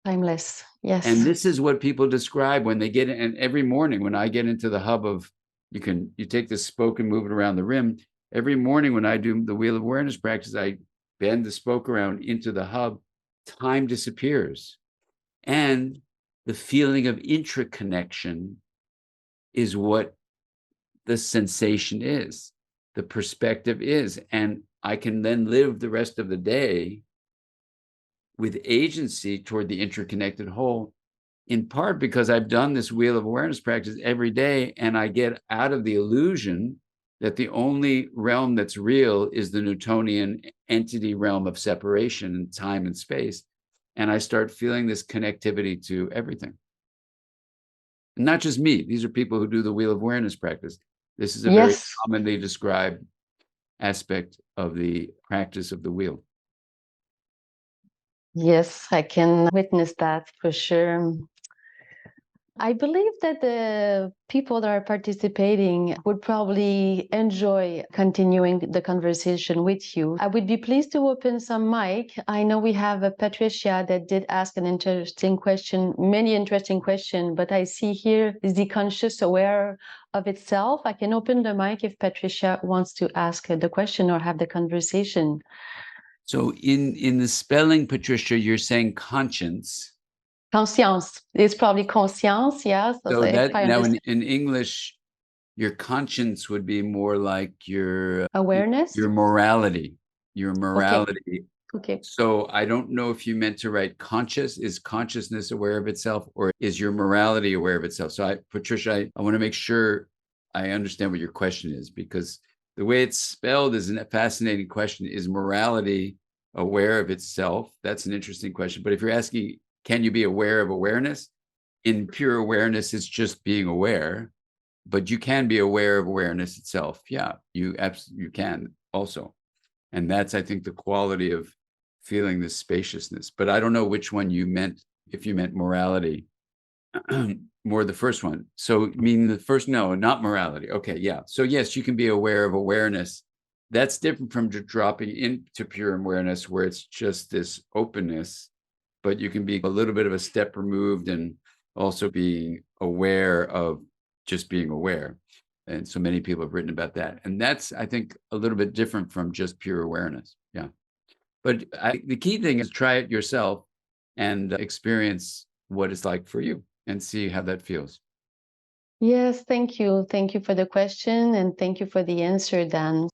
Timeless, yes. And this is what people describe when they get in. And every morning when I get into the hub of, you take this spoke and move it around the rim. Every morning when I do the wheel of awareness practice, I bend the spoke around into the hub, time disappears. And the feeling of intraconnection is what the sensation is, the perspective is. And I can then live the rest of the day with agency toward the interconnected whole, in part because I've done this wheel of awareness practice every day, and I get out of the illusion that the only realm that's real is the Newtonian entity realm of separation and time and space. And I start feeling this connectivity to everything. Not just me. These are people who do the wheel of awareness practice. This is a very commonly described aspect of the practice of the wheel. Yes, I can witness that for sure. I believe that the people that are participating would probably enjoy continuing the conversation with you. I would be pleased to open some mic. I know we have a Patricia that did ask an interesting question, many interesting questions, but I see here, is the conscious aware of itself? I can open the mic if Patricia wants to ask the question or have the conversation. So in the spelling, Patricia, you're saying conscience. Conscience. It's probably conscience, yes. So that now in English, your conscience would be more like your awareness, your morality, your morality. Okay. So I don't know if you meant to write conscious. Is consciousness aware of itself, or is your morality aware of itself? So Patricia, I want to make sure I understand what your question is, because the way it's spelled is a fascinating question. Is morality aware of itself? That's an interesting question. But if you're asking, can you be aware of awareness? In pure awareness, it's just being aware, but you can be aware of awareness itself. Yeah, you can also. And that's, I think, the quality of feeling this spaciousness. But I don't know which one you meant, if you meant morality, more the first one. So meaning the first, no, not morality. Okay, yeah. So yes, you can be aware of awareness. That's different from dropping into pure awareness, where it's just this openness, but you can be a little bit of a step removed and also being aware of just being aware. And so many people have written about that. And that's, I think, a little bit different from just pure awareness. Yeah. But the key thing is try it yourself and experience what it's like for you and see how that feels. Yes, thank you. Thank you for the question, and thank you for the answer, Dan.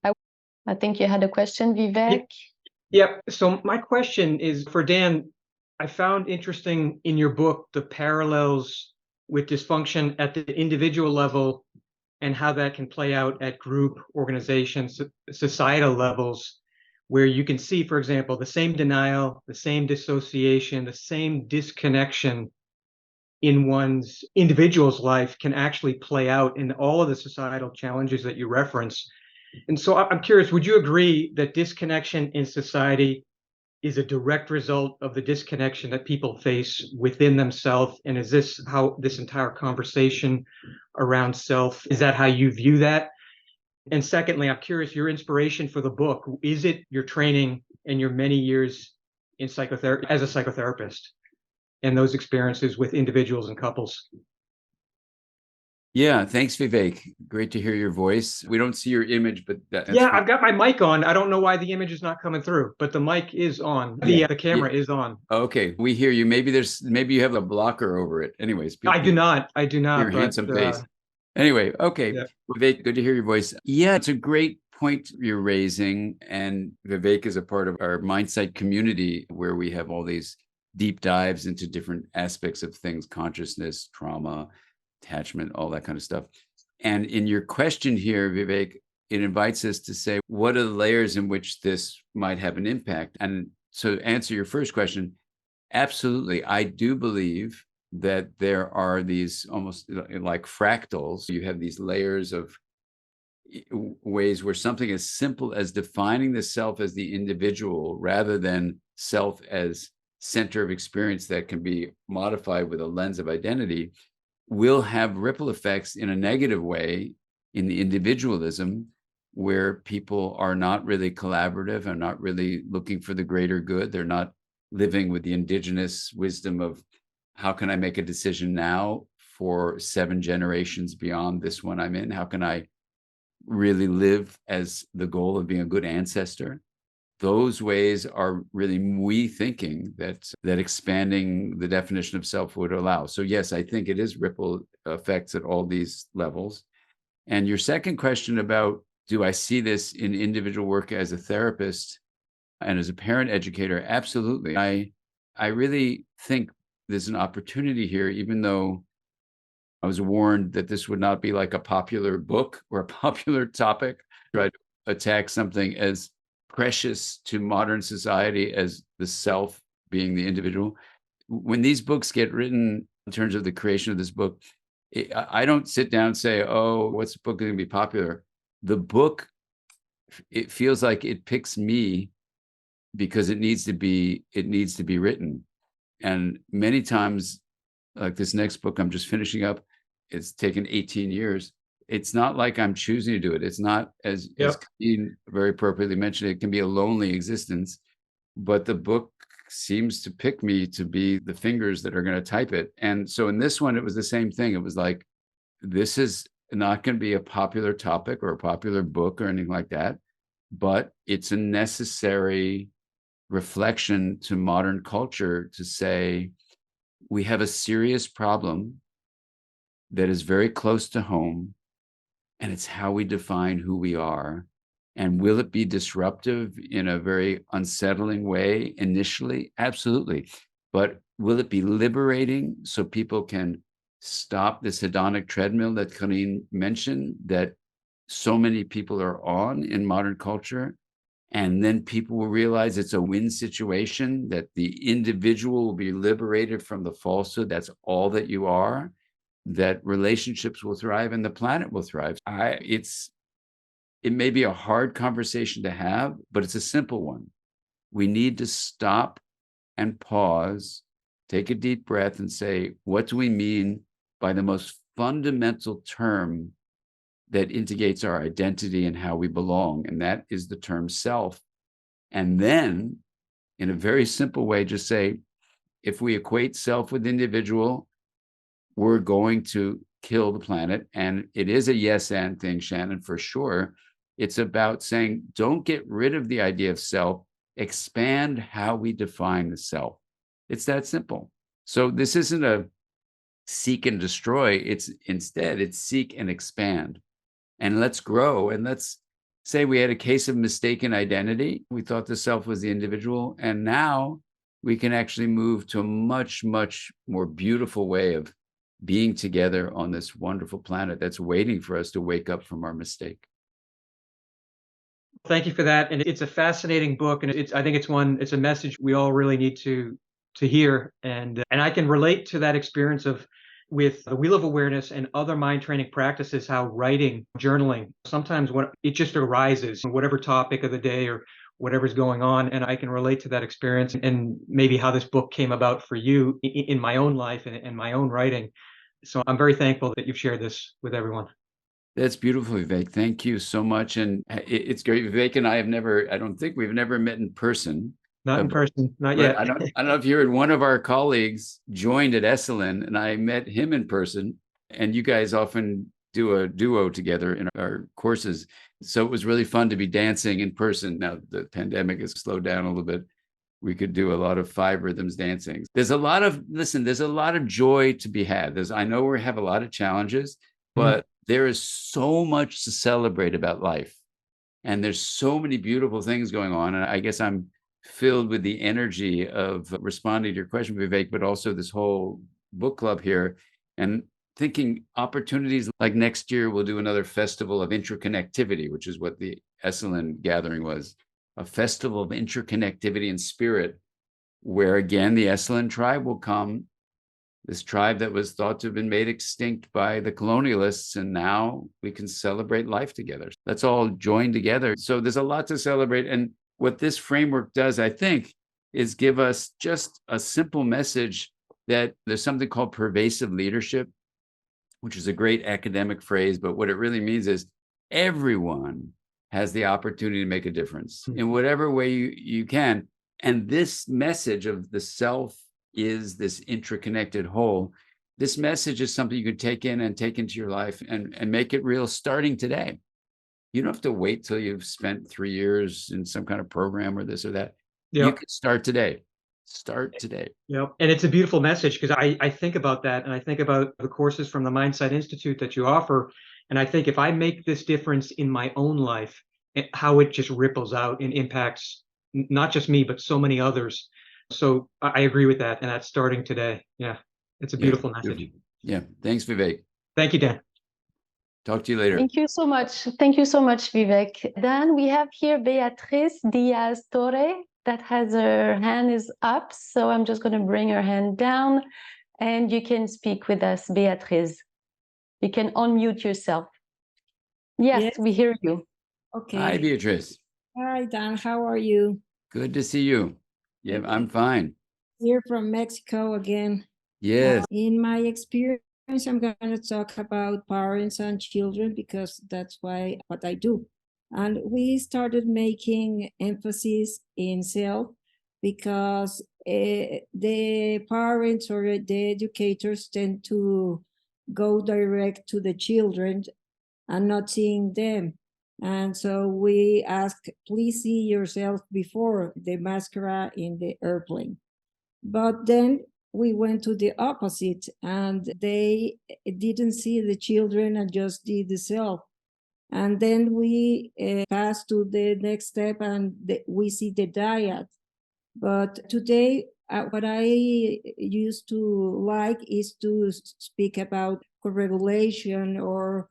I think you had a question, Vivek? Yep. So my question is for Dan. I found interesting in your book the parallels with dysfunction at the individual level and how that can play out at group, organizations, societal levels, where you can see, for example, the same denial, the same dissociation, the same disconnection in one's individual's life can actually play out in all of the societal challenges that you reference. And so I'm curious, would you agree that disconnection in society is a direct result of the disconnection that people face within themselves? And is this how this entire conversation around self, is that how you view that? And secondly, I'm curious, your inspiration for the book, is it your training and your many years in psychotherapy as a psychotherapist and those experiences with individuals and couples? Yeah, thanks, Vivek. Great to hear your voice. We don't see your image, but that's Yeah, fine. I've got my mic on. I don't know why the image is not coming through, but the mic is on. The camera is on. Okay, we hear you. Maybe you have a blocker over it. Anyways, I do not, your but handsome face. Anyway, okay, yeah. Vivek, good to hear your voice. Yeah, it's a great point you're raising, and Vivek is a part of our Mindsight community where we have all these deep dives into different aspects of things: consciousness, trauma, attachment, all that kind of stuff. And in your question here, Vivek, it invites us to say, what are the layers in which this might have an impact? And so, to answer your first question, absolutely. I do believe that there are these almost like fractals. You have these layers of ways where something as simple as defining the self as the individual rather than self as center of experience that can be modified with a lens of identity will have ripple effects in a negative way in the individualism, where people are not really collaborative, are not really looking for the greater good. They're not living with the indigenous wisdom of how can I make a decision now for 7 generations beyond this one I'm in? How can I really live as the goal of being a good ancestor? Those ways are really we thinking that expanding the definition of self would allow. So yes, I think it is ripple effects at all these levels. And your second question about, do I see this in individual work as a therapist and as a parent educator? Absolutely. I really think there's an opportunity here, even though I was warned that this would not be like a popular book or a popular topic, try to attack something as precious to modern society as the self being the individual. When these books get written, in terms of the creation of this book, I don't sit down and say, oh, what's the book going to be popular? The book, it feels like it picks me because it needs to be written. And many times, like this next book I'm just finishing up, it's taken 18 years. It's not like I'm choosing to do it. It's not, as Colleen very appropriately mentioned, it can be a lonely existence, but the book seems to pick me to be the fingers that are going to type it. And so in this one, it was the same thing. It was like, this is not going to be a popular topic or a popular book or anything like that, but it's a necessary reflection to modern culture to say, we have a serious problem that is very close to home, and it's how we define who we are. And will it be disruptive in a very unsettling way initially? Absolutely. But will it be liberating so people can stop this hedonic treadmill that Colleen mentioned that so many people are on in modern culture? And then people will realize it's a win situation, that the individual will be liberated from the falsehood. That's all that you are, that relationships will thrive and the planet will thrive. It may be a hard conversation to have, but it's a simple one. We need to stop and pause, take a deep breath and say, what do we mean by the most fundamental term that integrates our identity and how we belong? And that is the term self. And then, in a very simple way, just say, if we equate self with individual, we're going to kill the planet. And it is a yes and thing, Shannon, for sure. It's about saying, don't get rid of the idea of self, expand how we define the self. It's that simple. So this isn't a seek and destroy. It's seek and expand. And let's grow. And let's say we had a case of mistaken identity. We thought the self was the individual. And now we can actually move to a much, much more beautiful way of being together on this wonderful planet that's waiting for us to wake up from our mistake. Thank you for that. And it's a fascinating book, and I think it's a message we all really need to hear. And I can relate to that experience of with the Wheel of Awareness and other mind training practices, how writing, journaling, sometimes when it just arises, whatever topic of the day or whatever's going on. And I can relate to that experience and maybe how this book came about for you in my own life and my own writing. So I'm very thankful that you've shared this with everyone. That's beautiful, Vivek. Thank you so much. And it's great. Vivek and I I don't think we've never met in person. Not in person, not But yet. I don't know if you heard, one of our colleagues joined at Esalen, and I met him in person. And you guys often do a duo together in our courses. So it was really fun to be dancing in person. Now the pandemic has slowed down a little bit. We could do a lot of 5 rhythms dancing. There's a lot of joy to be had. I know we have a lot of challenges, but there is so much to celebrate about life. And there's so many beautiful things going on. And I guess I'm filled with the energy of responding to your question, Vivek, but also this whole book club here, and thinking opportunities like next year we'll do another festival of interconnectivity, which is what the Esalen gathering was, a festival of interconnectivity and spirit, where again the Esalen tribe will come, this tribe that was thought to have been made extinct by the colonialists, and now we can celebrate life together. Let's all join together. So there's a lot to celebrate. And what this framework does, I think, is give us just a simple message that there's something called pervasive leadership, which is a great academic phrase, but what it really means is everyone has the opportunity to make a difference in whatever way you can. And this message of the self is this intraconnected whole. This message is something you can take into your life and make it real starting today. You don't have to wait till you've spent 3 years in some kind of program or this or that. You Yep. can start today. Start today. Yep. And it's a beautiful message, because I think about that, and I think about the courses from the Mindset Institute that you offer. And I think if I make this difference in my own life, how it just ripples out and impacts not just me, but so many others. So I agree with that. And that's starting today. Yeah. It's a beautiful message. Beautiful. Yeah. Thanks, Vivek. Thank you, Dan. Talk to you later. Thank you so much. Thank you so much, Vivek. Dan, we have here Beatriz Diaz Torre that has her hand is up. So I'm just going to bring her hand down and you can speak with us, Beatriz. You can unmute yourself. Yes, we hear you. Okay. Hi, Beatrice. Hi, Dan. How are you? Good to see you. Yeah, I'm fine. Here from Mexico again. Yes. In my experience, I'm going to talk about parents and children because that's what I do. And we started making emphasis in self because the parents or the educators tend to go direct to the children and not seeing them. And so we ask, please see yourself before the mascara in the airplane. But then we went to the opposite, and they didn't see the children and just did the self. And then we passed to the next step, and we see the dyad. But today, what I used to like is to speak about co-regulation or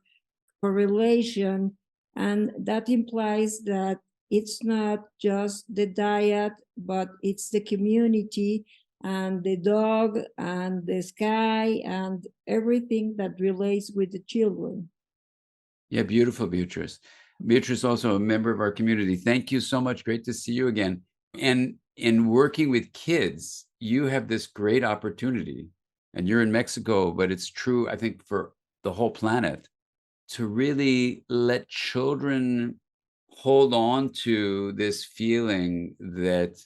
correlation, and that implies that it's not just the diet, but it's the community and the dog and the sky and everything that relates with the children. Yeah, beautiful, Beatrice. Beatrice, also a member of our community. Thank you so much. Great to see you again. And in working with kids, you have this great opportunity, and you're in Mexico, but it's true, I think, for the whole planet, to really let children hold on to this feeling that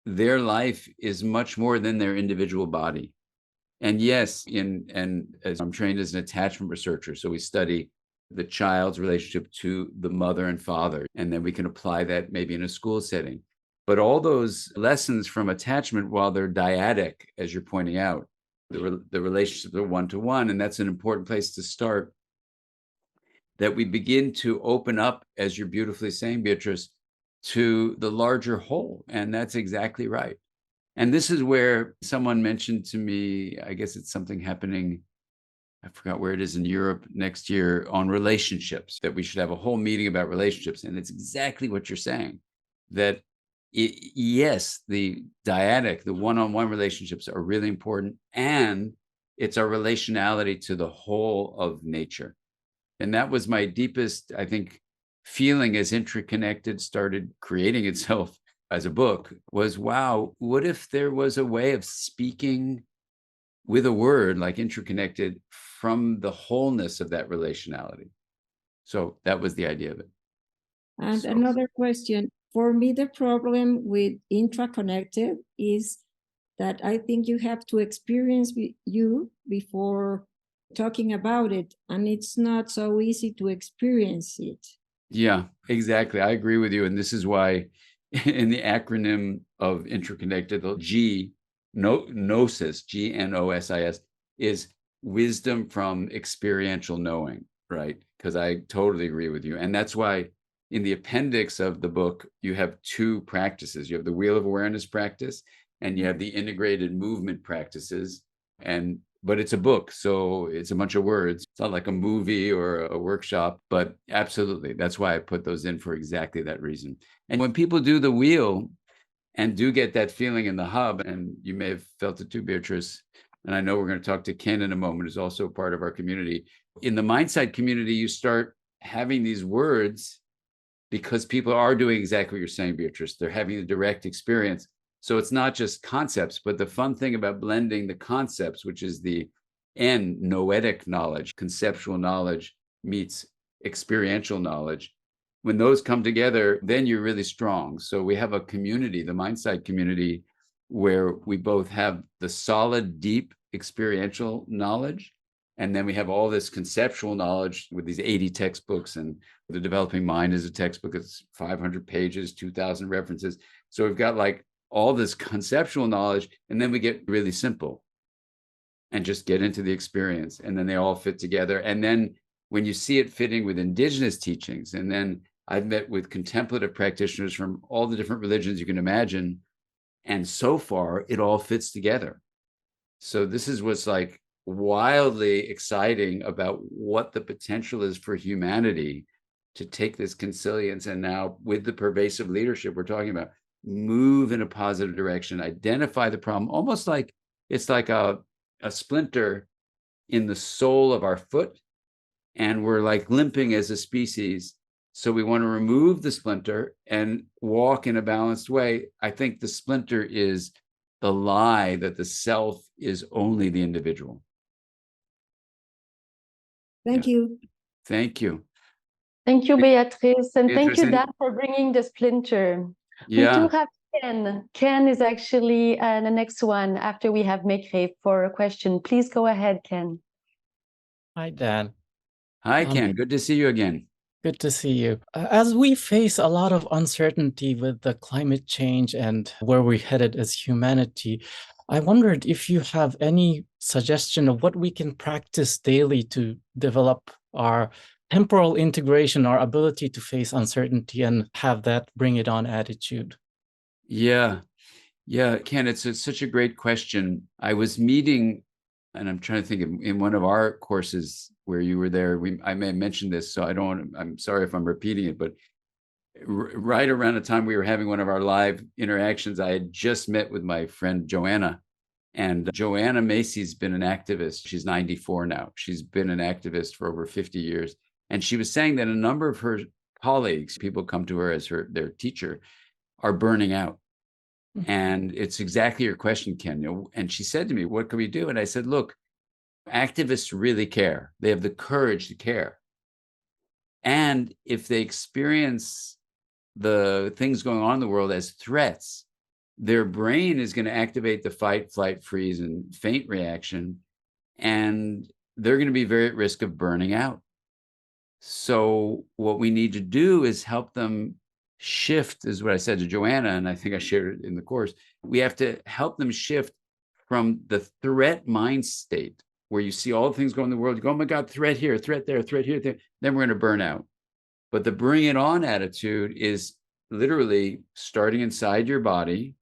their life is much more than their individual body. And yes, as I'm trained as an attachment researcher, so we study the child's relationship to the mother and father, and then we can apply that maybe in a school setting. But all those lessons from attachment, while they're dyadic, as you're pointing out, the relationships are one-to-one, and that's an important place to start, that we begin to open up, as you're beautifully saying, Beatrice, to the larger whole. And that's exactly right. And this is where someone mentioned to me, I guess it's something happening, I forgot where it is in Europe next year, on relationships, that we should have a whole meeting about relationships. And it's exactly what you're saying, that yes, the dyadic, the one-on-one relationships are really important. And it's our relationality to the whole of nature. And that was my deepest, I think, feeling as IntraConnected started creating itself as a book, was, wow, what if there was a way of speaking with a word like IntraConnected from the wholeness of that relationality? So that was the idea of it. And So- another question. For me, the problem with IntraConnected is that I think you have to experience you before talking about it, and it's not so easy to experience it. Yeah, exactly. I agree with you. And this is why in the acronym of IntraConnected, the Gnosis, Gnosis, is wisdom from experiential knowing, right? Because I totally agree with you. And that's why in the appendix of the book, you have two practices. You have the Wheel of Awareness practice, and you have the integrated movement practices. But it's a book, so it's a bunch of words. It's not like a movie or a workshop, but absolutely. That's why I put those in, for exactly that reason. And when people do the wheel and do get that feeling in the hub, and you may have felt it too, Beatrice, and I know we're going to talk to Ken in a moment, who's also part of our community. In the Mindsight community, you start having these words because people are doing exactly what you're saying, Beatrice. They're having a direct experience. So it's not just concepts, but the fun thing about blending the concepts, which is the noetic knowledge, conceptual knowledge meets experiential knowledge. When those come together, then you're really strong. So we have a community, the Mindsight community, where we both have the solid, deep experiential knowledge, and then we have all this conceptual knowledge with these 80 textbooks, and The Developing Mind is a textbook. It's 500 pages, 2,000 references. So we've got like all this conceptual knowledge, and then we get really simple and just get into the experience, and then they all fit together. And then when you see it fitting with indigenous teachings, and then I've met with contemplative practitioners from all the different religions you can imagine, and so far it all fits together. So this is what's like wildly exciting about what the potential is for humanity to take this consilience, and now with the pervasive leadership we're talking about, move in a positive direction, identify the problem, almost like it's like a splinter in the sole of our foot, and we're like limping as a species. So we want to remove the splinter and walk in a balanced way. I think the splinter is the lie that the self is only the individual. Thank you. Thank you. Thank you, Beatrice. And thank Beatrice, you, and- Dan, for bringing the splinter. Yeah. We do have Ken. Ken is actually the next one after we have Mekhe for a question. Please go ahead, Ken. Hi, Dan. Hi, Ken. Good to see you again. Good to see you. As we face a lot of uncertainty with the climate change and where we're headed as humanity, I wondered if you have any suggestion of what we can practice daily to develop our temporal integration, our ability to face uncertainty and have that bring it on attitude. Yeah. Yeah, Ken, it's such a great question. I was meeting, and I'm trying to think of, in one of our courses where you were there, I may have mentioned this, so I'm sorry if I'm repeating it, but right around the time we were having one of our live interactions, I had just met with my friend Joanna. And Joanna Macy's been an activist. She's 94 now. She's been an activist for over 50 years. And she was saying that a number of her colleagues, people come to her as their teacher, are burning out. And it's exactly your question, Ken. And she said to me, what can we do? And I said, look, activists really care. They have the courage to care. And if they experience the things going on in the world as threats, their brain is going to activate the fight, flight, freeze, and faint reaction. And they're going to be very at risk of burning out. So what we need to do is help them shift, is what I said to Joanna, and I think I shared it in the course. We have to help them shift from the threat mind state, where you see all the things going in the world, you go, oh my God, threat here, threat there, threat here, then we're going to burn out. But the bring it on attitude is literally starting inside your body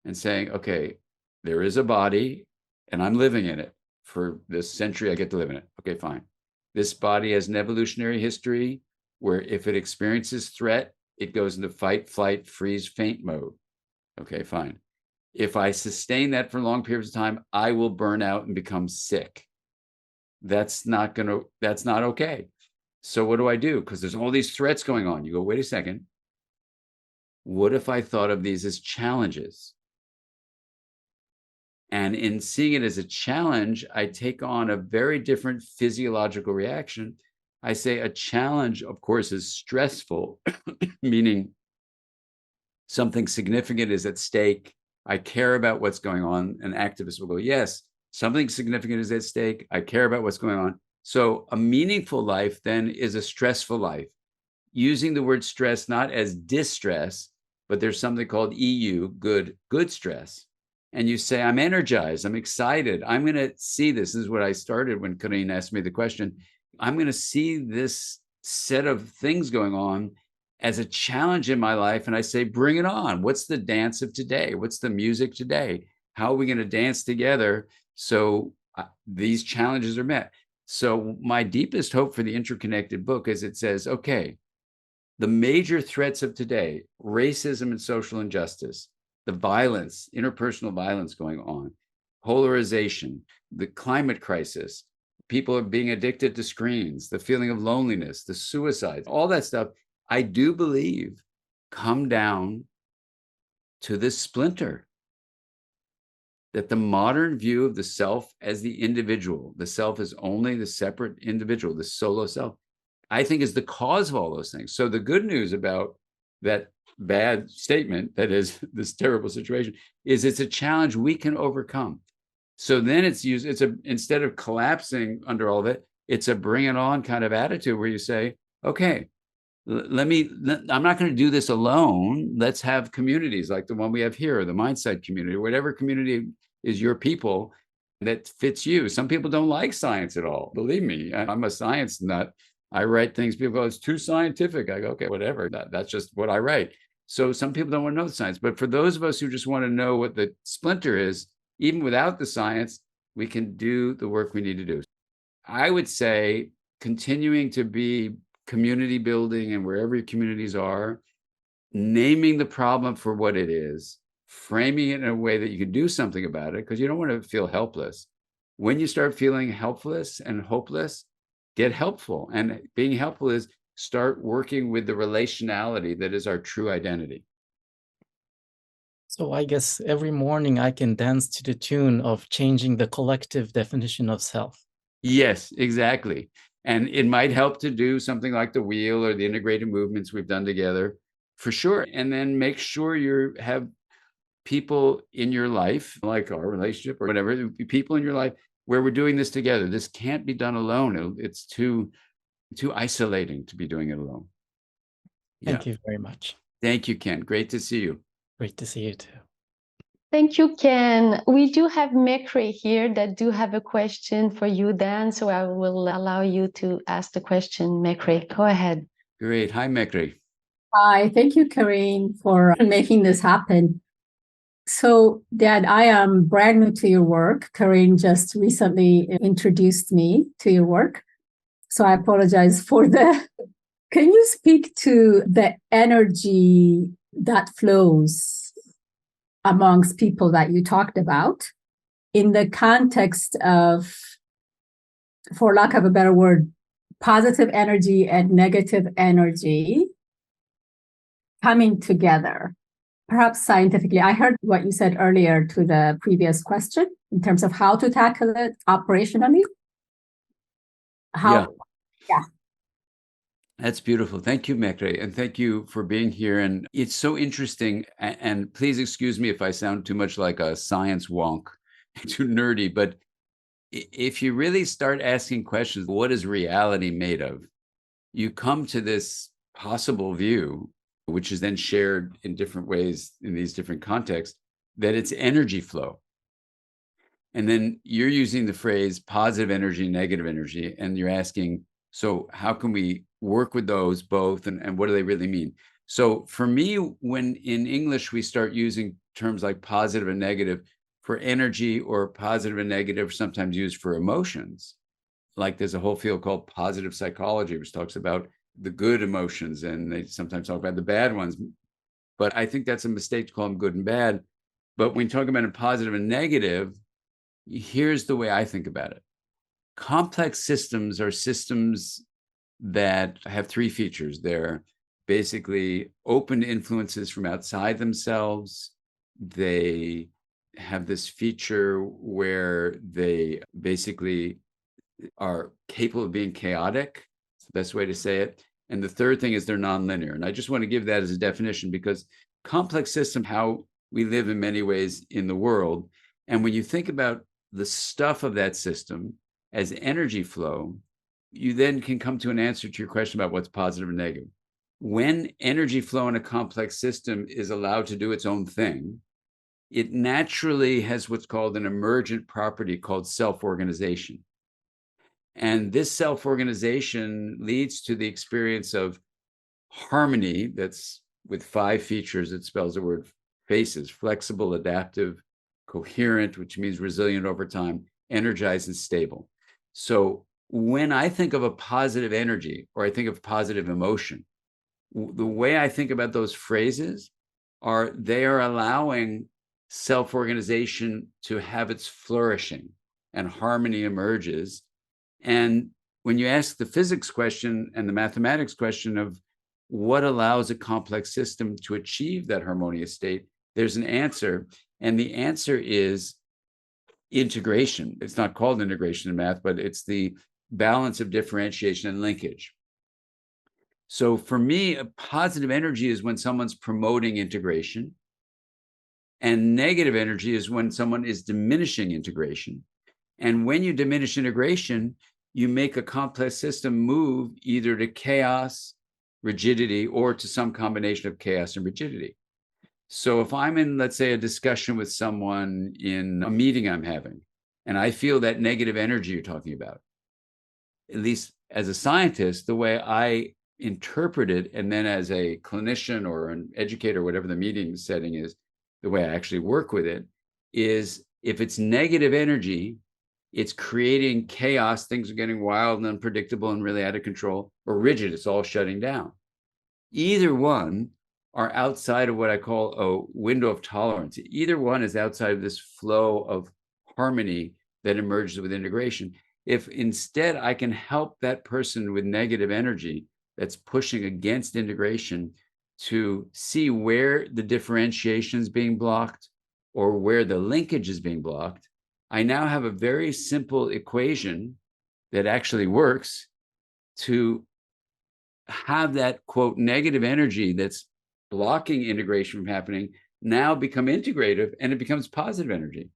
and saying, okay, there is a body and I'm living in it. for this century I get to live in it. Okay, fine. This body has an evolutionary history where if it experiences threat, it goes into fight, flight, freeze, faint mode. Okay, fine. If I sustain that for long periods of time, I will burn out and become sick. That's not okay. So what do I do? Because there's all these threats going on. You go, wait a second. What if I thought of these as challenges? And in seeing it as a challenge, I take on a very different physiological reaction. I say a challenge, of course, is stressful, meaning something significant is at stake. I care about what's going on. An activist will go, yes, something significant is at stake. I care about what's going on. So a meaningful life then is a stressful life. Using the word stress not as distress, but there's something called EU, good stress. And you say, I'm energized, I'm excited, I'm going to see this. This is what I started when Corinne asked me the question. I'm going to see this set of things going on as a challenge in my life. And I say, bring it on. What's the dance of today? What's the music today? How are we going to dance together so these challenges are met? So my deepest hope for the IntraConnected book is it says, okay, the major threats of today, racism and social injustice, the violence, interpersonal violence going on, polarization, the climate crisis, people are being addicted to screens, the feeling of loneliness, the suicide, all that stuff, I do believe come down to this splinter, that the modern view of the self as the individual, the self is only the separate individual, the solo self, I think is the cause of all those things. So the good news about that bad statement, that is this terrible situation, is it's a challenge we can overcome. So then instead of collapsing under all of it, it's a bring it on kind of attitude where you say, okay, I'm not going to do this alone. Let's have communities like the one we have here, the Mindset community, or whatever community is your people that fits you. Some people don't like science at all. Believe me, I'm a science nut. I write things, people go, it's too scientific. I go, okay, whatever. That's just what I write. So some people don't want to know the science. But for those of us who just want to know what the splinter is, even without the science, we can do the work we need to do. I would say continuing to be community building and wherever your communities are, naming the problem for what it is, framing it in a way that you can do something about it, because you don't want to feel helpless. When you start feeling helpless and hopeless, get helpful. And being helpful is start working with the relationality that is our true identity. So I guess every morning I can dance to the tune of changing the collective definition of self. Yes, exactly. And it might help to do something like the wheel or the integrated movements we've done together, for sure. And then make sure you have people in your life, like our relationship or whatever, people in your life where we're doing this together. This can't be done alone. It's too isolating to be doing it alone. Thank you very much. Thank you, Ken. Great to see you. Great to see you too. Thank you, Ken. We do have Mekre here that do have a question for you, Dan. So I will allow you to ask the question, Mekre. Go ahead. Great. Hi, Mekre. Hi, thank you, Corinne, for making this happen. So, Dad, I am brand new to your work. Corinne just recently introduced me to your work. So I apologize for the... Can you speak to the energy that flows amongst people that you talked about in the context of, for lack of a better word, positive energy and negative energy coming together, perhaps scientifically? I heard what you said earlier to the previous question in terms of how to tackle it operationally. Yeah. That's beautiful. Thank you, Mekre, and thank you for being here. And it's so interesting. And please excuse me if I sound too much like a science wonk, too nerdy. But if you really start asking questions, what is reality made of? You come to this possible view, which is then shared in different ways in these different contexts, that it's energy flow. And then you're using the phrase positive energy, negative energy, and you're asking, so how can we work with those both, and what do they really mean? So for me, when in English we start using terms like positive and negative, for energy, or positive and negative, sometimes used for emotions. Like there's a whole field called positive psychology, which talks about the good emotions, and they sometimes talk about the bad ones. But I think that's a mistake to call them good and bad. But when you talk about a positive and negative, here's the way I think about it. Complex systems are systems that have three features. They're basically open to influences from outside themselves. They have this feature where they basically are capable of being chaotic. It's the best way to say it. And the third thing is they're nonlinear. And I just want to give that as a definition, because complex system, how we live in many ways in the world. And when you think about the stuff of that system as energy flow, you then can come to an answer to your question about what's positive and negative. When energy flow in a complex system is allowed to do its own thing, it naturally has what's called an emergent property called self-organization. And this self-organization leads to the experience of harmony, that's with 5 features. It spells the word FACES: flexible, adaptive, coherent, which means resilient over time, energized, and stable. So when I think of a positive energy, or I think of positive emotion, the way I think about those phrases are they are allowing self-organization to have its flourishing, and harmony emerges. And when you ask the physics question and the mathematics question of what allows a complex system to achieve that harmonious state, there's an answer. And the answer is integration. It's not called integration in math, but it's the balance of differentiation and linkage. So for me, a positive energy is when someone's promoting integration, and negative energy is when someone is diminishing integration. And when you diminish integration, you make a complex system move either to chaos, rigidity, or to some combination of chaos and rigidity. So if I'm in, let's say, a discussion with someone in a meeting I'm having, and I feel that negative energy you're talking about, at least as a scientist, the way I interpret it, and then as a clinician or an educator, whatever the meeting setting is, the way I actually work with it is, if it's negative energy, it's creating chaos, things are getting wild and unpredictable and really out of control, or rigid, it's all shutting down. Either one are outside of what I call a window of tolerance. Either one is outside of this flow of harmony that emerges with integration. If instead I can help that person with negative energy that's pushing against integration to see where the differentiation is being blocked or where the linkage is being blocked, I now have a very simple equation that actually works to have that, quote, negative energy that's blocking integration from happening now become integrative, and it becomes positive energy.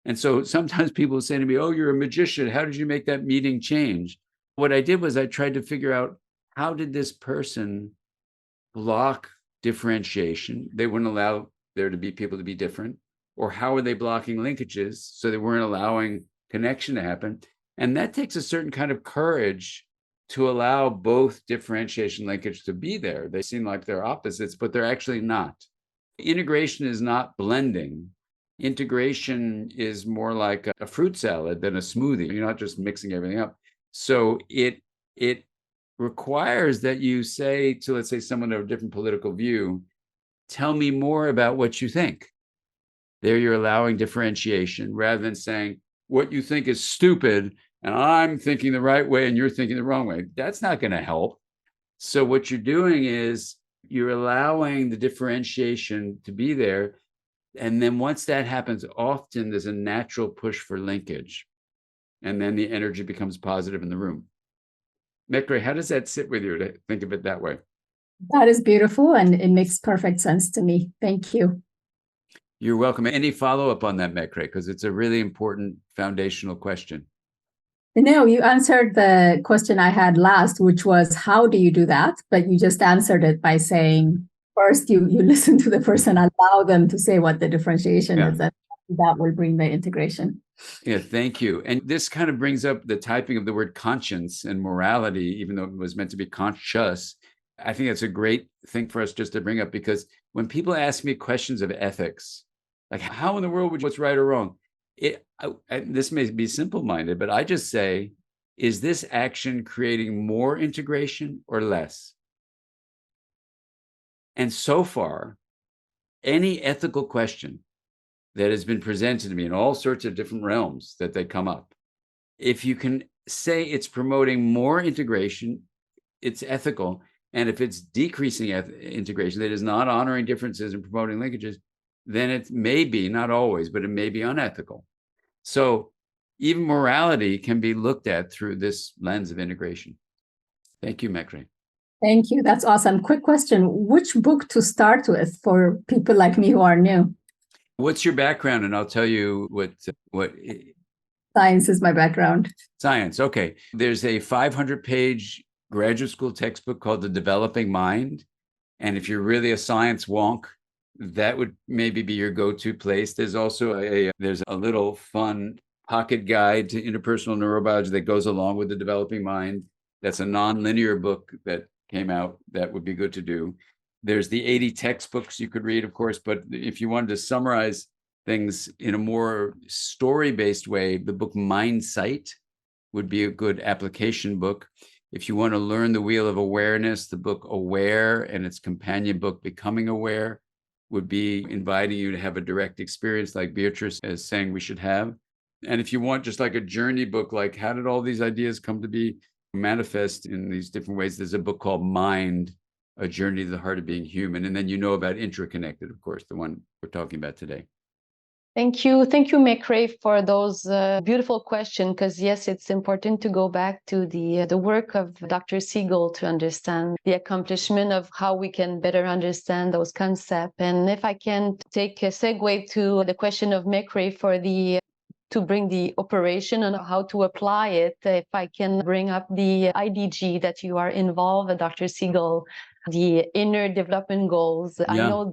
And so sometimes people say to me, oh, you're a magician. How did you make that meeting change? What I did was I tried to figure out, how did this person block differentiation? They wouldn't allow there to be people to be different. Or how are they blocking linkages so they weren't allowing connection to happen? And that takes a certain kind of courage to allow both differentiation and linkage to be there. They seem like they're opposites, but they're actually not. Integration is not blending. Integration is more like a fruit salad than a smoothie. You're not just mixing everything up. So it requires that you say to, let's say, someone of a different political view, tell me more about what you think. There you're allowing differentiation rather than saying what you think is stupid and I'm thinking the right way and you're thinking the wrong way. That's not going to help. So what you're doing is you're allowing the differentiation to be there. And then once that happens, often there's a natural push for linkage. And then the energy becomes positive in the room. Mekre, how does that sit with you to think of it that way? That is beautiful, and it makes perfect sense to me. Thank you. You're welcome. Any follow-up on that, Mekre? Because it's a really important foundational question. No, you answered the question I had last, which was, how do you do that? But you just answered it by saying, first, you listen to the person, allow them to say what the differentiation is, and that will bring the integration. Yeah, thank you. And this kind of brings up the typing of the word conscience and morality, even though it was meant to be conscious. I think that's a great thing for us just to bring up, because when people ask me questions of ethics, Like, how in the world would you, what's right or wrong? This may be simple-minded, but I just say, is this action creating more integration or less? And so far, any ethical question that has been presented to me in all sorts of different realms that they come up, if you can say it's promoting more integration, it's ethical. And if it's decreasing integration, that is not honoring differences and promoting linkages, then it may be, not always, but it may be unethical. So even morality can be looked at through this lens of integration. Thank you, Mekre. Thank you. That's awesome. Quick question. Which book to start with for people like me who are new? What's your background? And I'll tell you what Science is my background. Science. Okay. There's a 500-page graduate school textbook called The Developing Mind. And if you're really a science wonk, that would maybe be your go-to place. There's also there's a little fun pocket guide to interpersonal neurobiology that goes along with The Developing Mind. That's a non-linear book that came out that would be good to do. There's the 80 textbooks you could read, of course, but if you wanted to summarize things in a more story-based way, the book Mindsight would be a good application book. If you want to learn the wheel of awareness, the book Aware and its companion book Becoming Aware would be inviting you to have a direct experience like Beatrice is saying we should have. And if you want just like a journey book, like how did all these ideas come to be manifest in these different ways, there's a book called Mind, A Journey to the Heart of Being Human. And then you know about IntraConnected, of course, the one we're talking about today. Thank you, Mekre, for those beautiful questions. Because yes, it's important to go back to the work of Dr. Siegle to understand the accomplishment of how we can better understand those concepts. And if I can take a segue to the question of Mekre for to bring the operation and how to apply it, if I can bring up the IDG that you are involved, Dr. Siegle, the inner development goals. Yeah. I know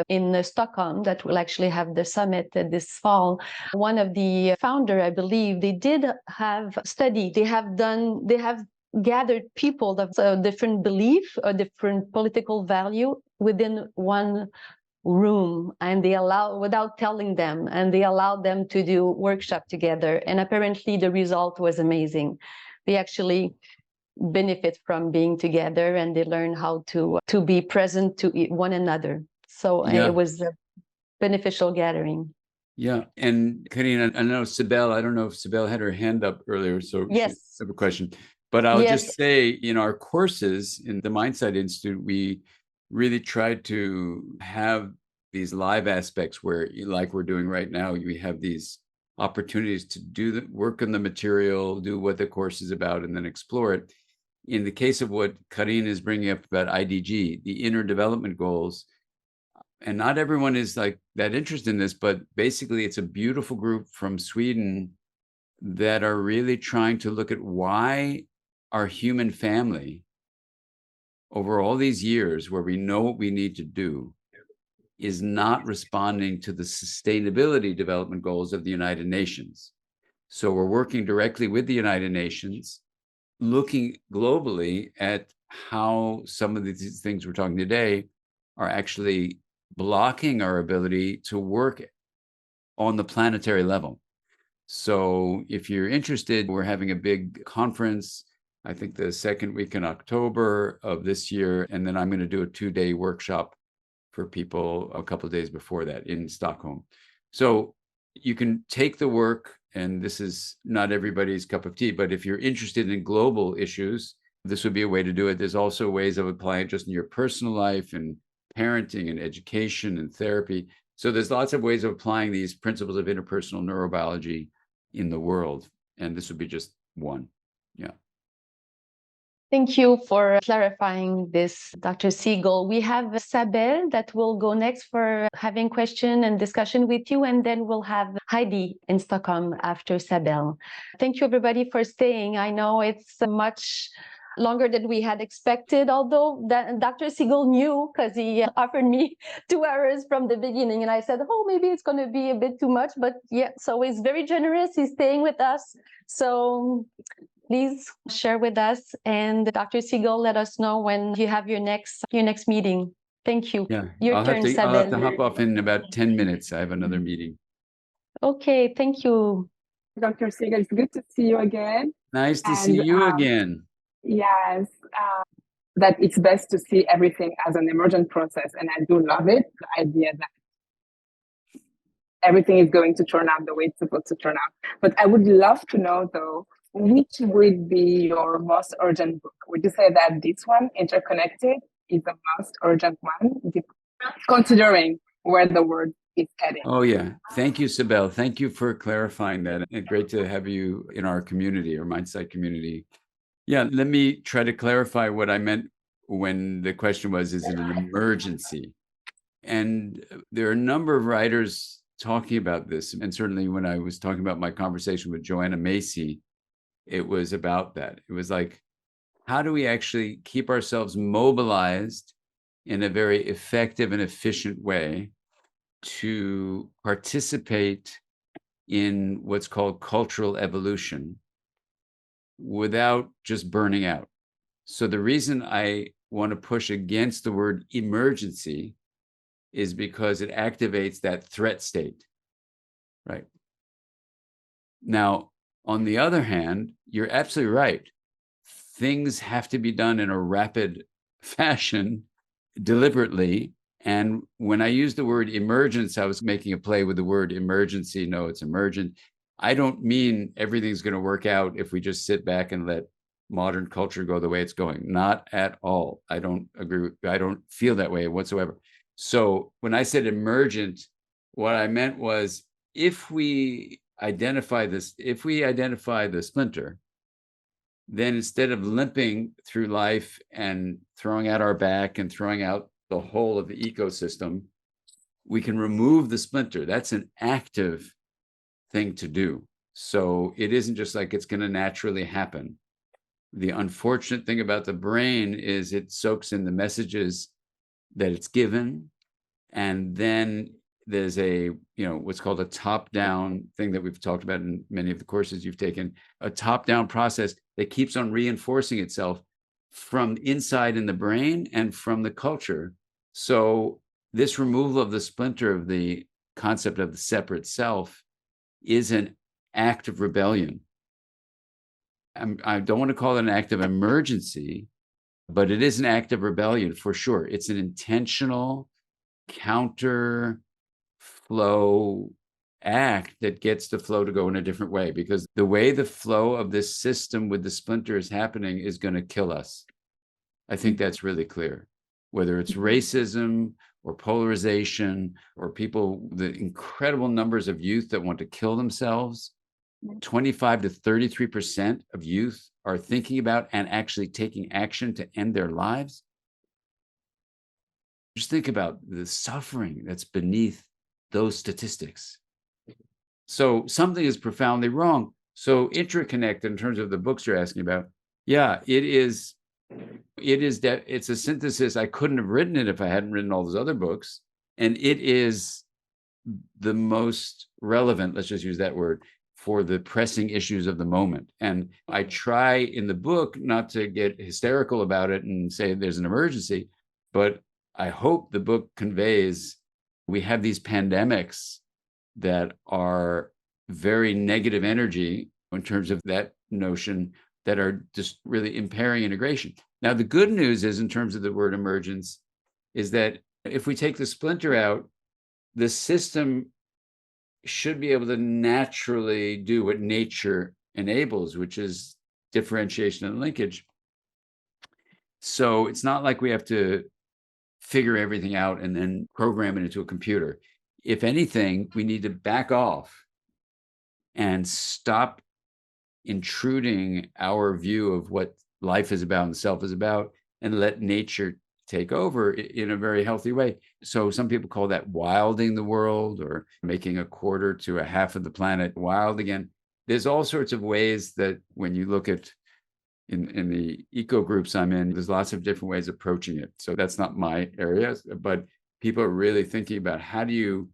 in Stockholm that will actually have the summit this fall. One of the founder, I believe, they did have study. They have gathered people of different belief or different political value within one room, and they without telling them, and they allowed them to do workshop together, and apparently the result was amazing. They actually benefit from being together, and they learn how to be present to one another. So yeah. It was a beneficial gathering. Yeah. And Karina, I know Sibel, I don't know if Sibel had her hand up earlier, so yes, she have a question. But I'll just say, in our courses in the Mindsight Institute, we really tried to have these live aspects where, like we're doing right now, we have these opportunities to do the work on the material, do what the course is about, and then explore it. In the case of what Karine is bringing up about IDG, the inner development goals, and not everyone is like that interested in this, but basically it's a beautiful group from Sweden that are really trying to look at why our human family, over all these years where we know what we need to do, is not responding to the sustainability development goals of the United Nations. So we're working directly with the United Nations, looking globally at how some of these things we're talking today are actually blocking our ability to work on the planetary level. So if you're interested, we're having a big conference, I think the second week in October of this year, and then I'm going to do a 2-day workshop for people a couple of days before that in Stockholm. So you can take the work, and this is not everybody's cup of tea, but if you're interested in global issues, this would be a way to do it. There's also ways of applying it just in your personal life and parenting and education and therapy. So there's lots of ways of applying these principles of interpersonal neurobiology in the world. And this would be just one. Yeah. Thank you for clarifying this, Dr. Siegle. We have Sabel that will go next for having question and discussion with you, and then we'll have Heidi in Stockholm after Sabel. Thank you, everybody, for staying. I know it's much longer than we had expected, although Dr. Siegle knew, because he offered me 2 hours from the beginning, and I said, oh, maybe it's going to be a bit too much, but yeah, so he's very generous. He's staying with us. So please share with us. And Dr. Siegle, let us know when you have your next meeting. Thank you. Yeah, Your I'll turn, have to Sabel. hop off in about 10 minutes. I have another meeting. Okay, thank you. Dr. Siegle, it's good to see you again. Nice to And, see you again. Yes, that it's best to see everything as an emergent process. And I do love it, the idea that everything is going to turn out the way it's supposed to turn out. But I would love to know, though, which would be your most urgent book? Would you say that this one, IntraConnected, is the most urgent one, considering where the world is heading? Oh, yeah. Thank you, Sibel. Thank you for clarifying that. And great to have you in our community, our Mindsight community. Yeah, let me try to clarify what I meant when the question was, is it an emergency? And there are a number of writers talking about this. And certainly when I was talking about my conversation with Joanna Macy, it was about that. It was like, how do we actually keep ourselves mobilized in a very effective and efficient way to participate in what's called cultural evolution without just burning out? So the reason I want to push against the word emergency is because it activates that threat state, right? Now, on the other hand, you're absolutely right. Things have to be done in a rapid fashion, deliberately. And when I used the word emergence, I was making a play with the word emergency. No, it's emergent. I don't mean everything's going to work out if we just sit back and let modern culture go the way it's going. Not at all. I don't agree. I don't feel that way whatsoever. So when I said emergent, what I meant was if we identify the splinter, then instead of limping through life and throwing out our back and throwing out the whole of the ecosystem, we can remove the splinter. That's an active thing to do. So it isn't just like it's going to naturally happen. The unfortunate thing about the brain is it soaks in the messages that it's given, and then there's a, what's called a top-down thing that we've talked about in many of the courses you've taken, a top-down process that keeps on reinforcing itself from inside in the brain and from the culture. So this removal of the splinter of the concept of the separate self is an act of rebellion. I don't want to call it an act of emergency, but it is an act of rebellion for sure. It's an intentional counter flow act that gets the flow to go in a different way, because the way the flow of this system with the splinter is happening is going to kill us. I think that's really clear. Whether it's racism or polarization or people, the incredible numbers of youth that want to kill themselves, 25 to 33% of youth are thinking about and actually taking action to end their lives. Just think about the suffering that's beneath those statistics. So something is profoundly wrong. So IntraConnected, in terms of the books you're asking about, yeah, it's a synthesis. I couldn't have written it if I hadn't written all those other books. And it is the most relevant, let's just use that word, for the pressing issues of the moment. And I try in the book not to get hysterical about it and say there's an emergency, but I hope the book conveys we have these pandemics that are very negative energy in terms of that notion, that are just really impairing integration. Now, the good news is, in terms of the word emergence, is that if we take the splinter out, the system should be able to naturally do what nature enables, which is differentiation and linkage. So it's not like we have to figure everything out and then program it into a computer. If anything, we need to back off and stop intruding our view of what life is about and self is about, and let nature take over in a very healthy way. So some people call that wilding the world, or making a quarter to a half of the planet wild again. There's all sorts of ways that when you look at in the eco groups I'm in, there's lots of different ways of approaching it. So that's not my area, but people are really thinking about how do you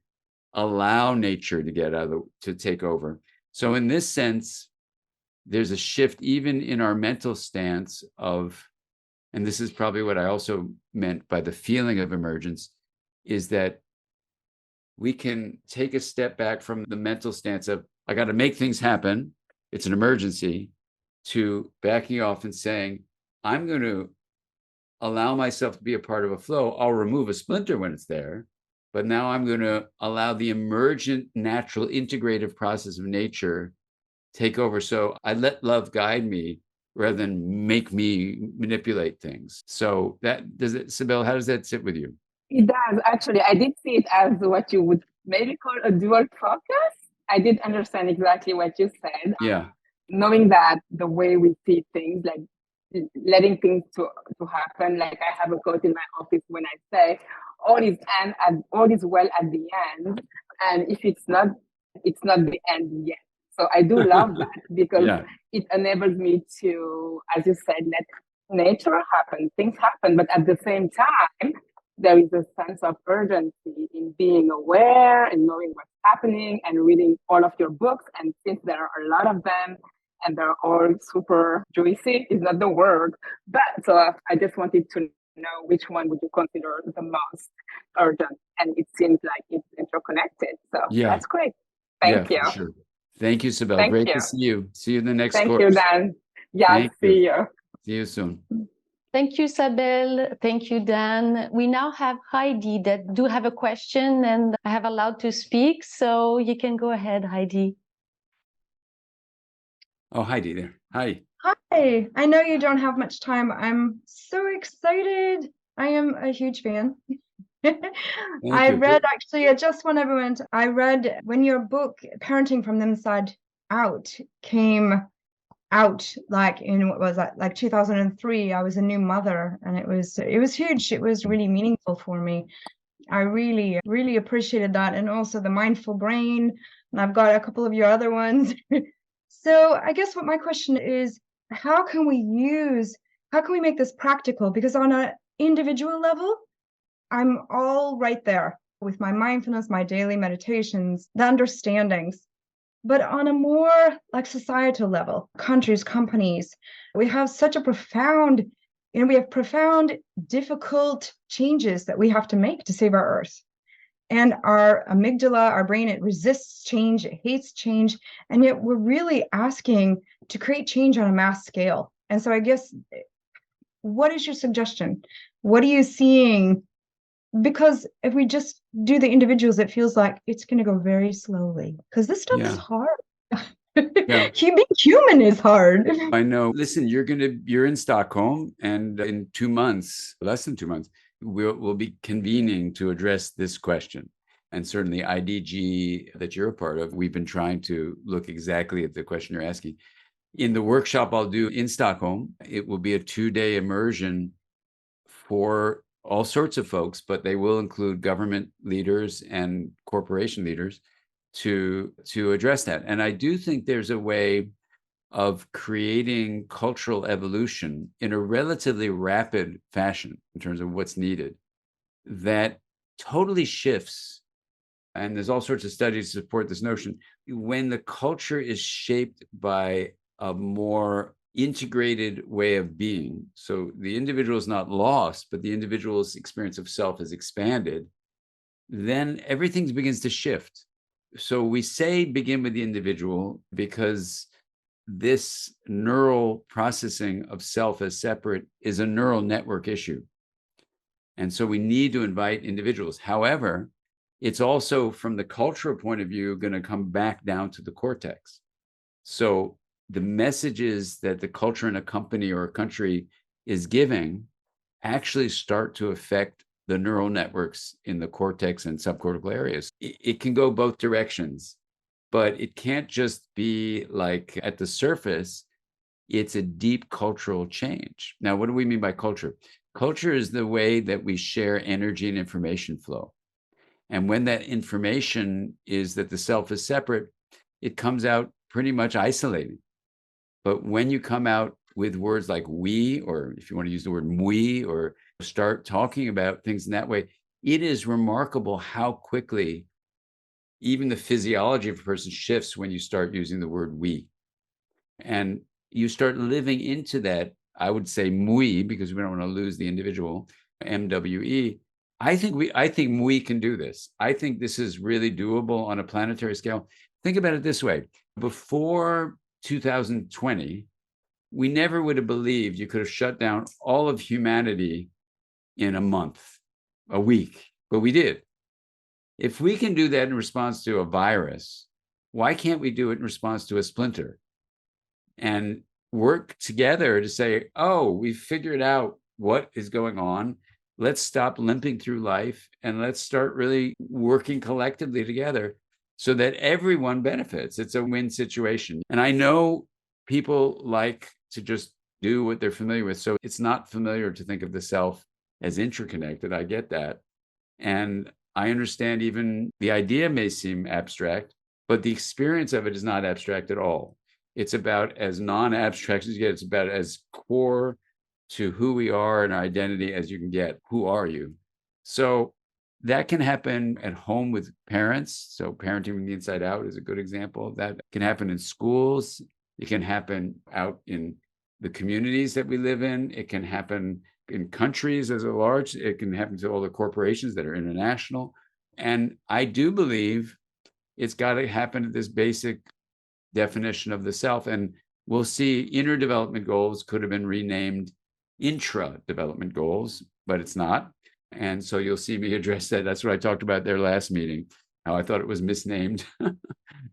allow nature to take over. So in this sense, there's a shift even in our mental stance of, and this is probably what I also meant by the feeling of emergence, is that we can take a step back from the mental stance of, I got to make things happen, it's an emergency, to backing off and saying, I'm going to allow myself to be a part of a flow. I'll remove a splinter when it's there, but now I'm going to allow the emergent, natural, integrative process of nature take over. So I let love guide me rather than make me manipulate things. So that does it, Sibel, how does that sit with you? It does, actually. I did see it as what you would maybe call a dual focus. I did understand exactly what you said. Yeah. Knowing that the way we see things, like letting things to happen, like I have a quote in my office when I say, all is well at the end. And if it's not the end yet. So I do love that because Yeah. it enables me to, as you said, let nature happen, things happen. But at the same time, there is a sense of urgency in being aware and knowing what's happening and reading all of your books. And since there are a lot of them and they're all super juicy, is not the word, but so I just wanted to know which one would you consider the most urgent. And it seems like it's interconnected. So Yeah. that's great. Thank you. For sure. Thank you, Sibel. Thank Great you. to see you. See you in the next Thank course. you, Dan. Yeah, Thank see you. See you soon. Thank you, Sabel. Thank you, Dan. We now have Heidi that do have a question, and I have allowed to speak, so you can go ahead, Heidi. Oh, Heidi there. Hi. Hi, I know you don't have much time. I'm so excited. I am a huge fan. I read, actually, just when I went, I read when your book, Parenting from the Inside Out, came out, like in, what was that, like 2003. I was a new mother, and it was huge. It was really meaningful for me. I really, really appreciated that. And also the Mindful Brain. And I've got a couple of your other ones. So I guess what my question is, how can we make this practical? Because on an individual level, I'm all right there with my mindfulness, my daily meditations, the understandings. But on a more like societal level, countries, companies, we have such a profound, difficult changes that we have to make to save our Earth. And our amygdala, our brain, it resists change, it hates change, and yet we're really asking to create change on a mass scale. And so I guess, what is your suggestion? What are you seeing? Because if we just do the individuals, it feels like it's going to go very slowly, because this stuff is hard. Yeah. Being human is hard. I know. Listen, you're in Stockholm, and in 2 months, less than 2 months, we'll be convening to address this question. And certainly IDG that you're a part of, we've been trying to look exactly at the question you're asking. In the workshop I'll do in Stockholm, it will be a 2-day immersion for all sorts of folks, but they will include government leaders and corporation leaders to address that. And I do think there's a way of creating cultural evolution in a relatively rapid fashion in terms of what's needed that totally shifts. And there's all sorts of studies to support this notion. When the culture is shaped by a more integrated way of being, so the individual is not lost, but the individual's experience of self is expanded, then everything begins to shift. So we say begin with the individual because this neural processing of self as separate is a neural network issue. And so we need to invite individuals. However, it's also, from the cultural point of view, going to come back down to the cortex. So the messages that the culture in a company or a country is giving actually start to affect the neural networks in the cortex and subcortical areas. It can go both directions, but it can't just be like at the surface. It's a deep cultural change. Now, what do we mean by culture? Culture is the way that we share energy and information flow. And when that information is that the self is separate, it comes out pretty much isolated. But when you come out with words like we, or if you want to use the word we, or start talking about things in that way, it is remarkable how quickly even the physiology of a person shifts when you start using the word we. And you start living into that I would say MWE, because we don't want to lose the individual, MWE. I think we can do this. I think this is really doable on a planetary scale. Think about it this way. Before 2020, we never would have believed you could have shut down all of humanity in a month, a week, but we did. If we can do that in response to a virus, why can't we do it in response to a splinter? And work together to say, oh, we figured out what is going on. Let's stop limping through life and let's start really working collectively together so that everyone benefits. It's a win situation. And I know people like to just do what they're familiar with. So it's not familiar to think of the self as interconnected. I get that. And I understand even the idea may seem abstract, but the experience of it is not abstract at all. It's about as non-abstract as you get. It's about as core to who we are and our identity as you can get. Who are you? So that can happen at home with parents. So parenting from the inside out is a good example of that. It can happen in schools. It can happen out in the communities that we live in. It can happen in countries as a large. It can happen to all the corporations that are international. And I do believe it's got to happen at this basic definition of the self. And we'll see inner development goals could have been renamed intra-development goals, but it's not. And so you'll see me address that. That's what I talked about at their last meeting, how I thought it was misnamed,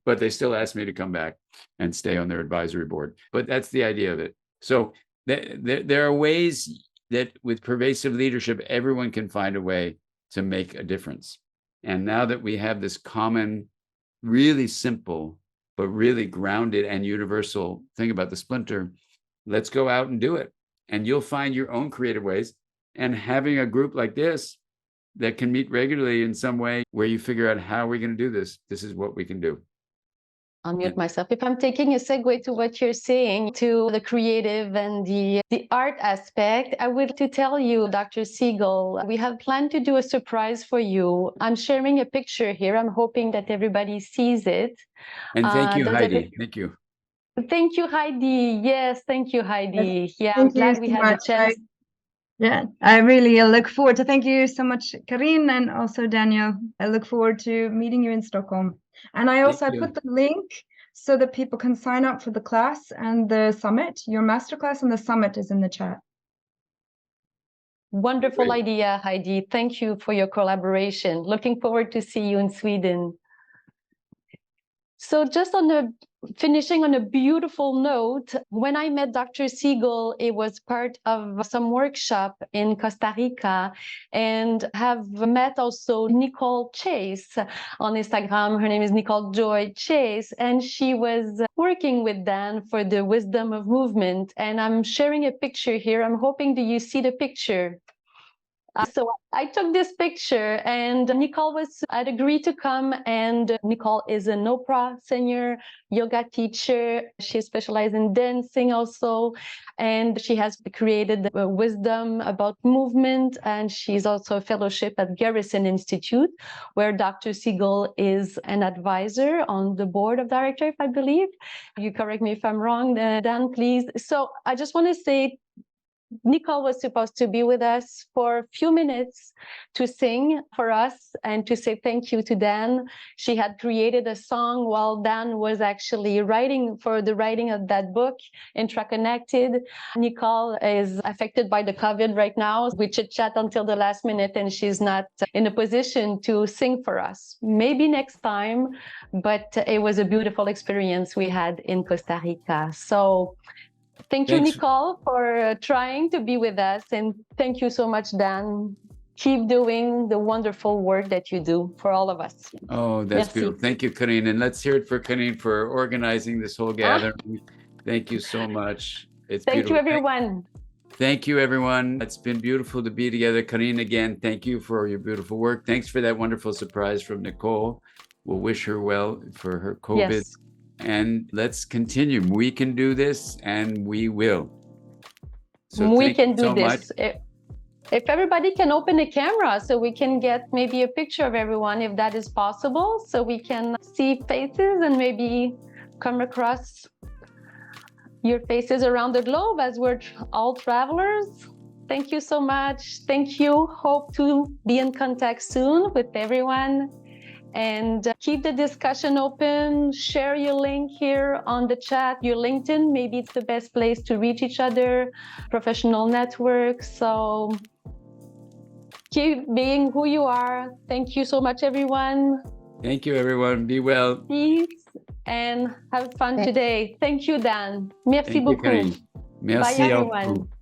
but they still asked me to come back and stay on their advisory board. But that's the idea of it. So there are ways that with pervasive leadership, everyone can find a way to make a difference. And now that we have this common, really simple, but really grounded and universal thing about the splinter, let's go out and do it. And you'll find your own creative ways. And having a group like this that can meet regularly in some way where you figure out how we're going to do this, this is what we can do. I'll mute myself. If I'm taking a segue to what you're saying, to the creative and the art aspect, I would like to tell you, Dr. Siegle, we have planned to do a surprise for you. I'm sharing a picture here. I'm hoping that everybody sees it. And thank you, Heidi. Thank you. Thank you, Heidi. Yes, thank you, Heidi. Yes, Yeah, I'm glad we had the chance. I really look forward to, thank you so much, Karine, and also Daniel. I look forward to meeting you in Stockholm. And I also put the link so that people can sign up for the class and the summit. Your masterclass and the summit is in the chat. Wonderful idea, Heidi. Thank you for your collaboration. Looking forward to see you in Sweden. So just finishing on a beautiful note, when I met Dr. Siegle, it was part of some workshop in Costa Rica, and have met also Nicole Chase on Instagram. Her name is Nicole Joy Chase, and she was working with Dan for the Wisdom of Movement. And I'm sharing a picture here. I'm hoping that you see the picture. So I took this picture, and Nicole had agreed to come, and Nicole is an opera singer, yoga teacher. She specializes in dancing also, and she has created wisdom about movement, and she's also a fellowship at Garrison Institute, where Dr. Siegle is an advisor on the board of directors, I believe. You correct me if I'm wrong, Dan, please. So I just want to say, Nicole was supposed to be with us for a few minutes to sing for us and to say thank you to Dan. She had created a song while Dan was actually writing of that book, IntraConnected. Nicole is affected by the COVID right now. We chit-chat until the last minute, and she's not in a position to sing for us. Maybe next time, but it was a beautiful experience we had in Costa Rica. So thank you, Nicole, for trying to be with us. And thank you so much, Dan. Keep doing the wonderful work that you do for all of us. Oh, that's beautiful. Thank you, Karine. And let's hear it for Karine for organizing this whole gathering. Thank you so much. It's Thank beautiful. you, everyone. Thank you, everyone. It's been beautiful to be together. Karine, again, thank you for your beautiful work. Thanks for that wonderful surprise from Nicole. We'll wish her well for her COVID. Yes. And let's continue. We can do this, and we will. So we can do so this. If everybody can open a camera so we can get maybe a picture of everyone, if that is possible, so we can see faces and maybe come across your faces around the globe as we're all travelers. Thank you so much. Thank you. Hope to be in contact soon with everyone. And keep the discussion open. Share your link here on the chat, your LinkedIn. Maybe it's the best place to reach each other, professional networks. So keep being who you are. Thank you so much, everyone. Thank you, everyone. Be well. Peace and have fun today. Thank you, Dan. Merci Thank you, beaucoup. Karine. Merci Bye, à everyone. vous.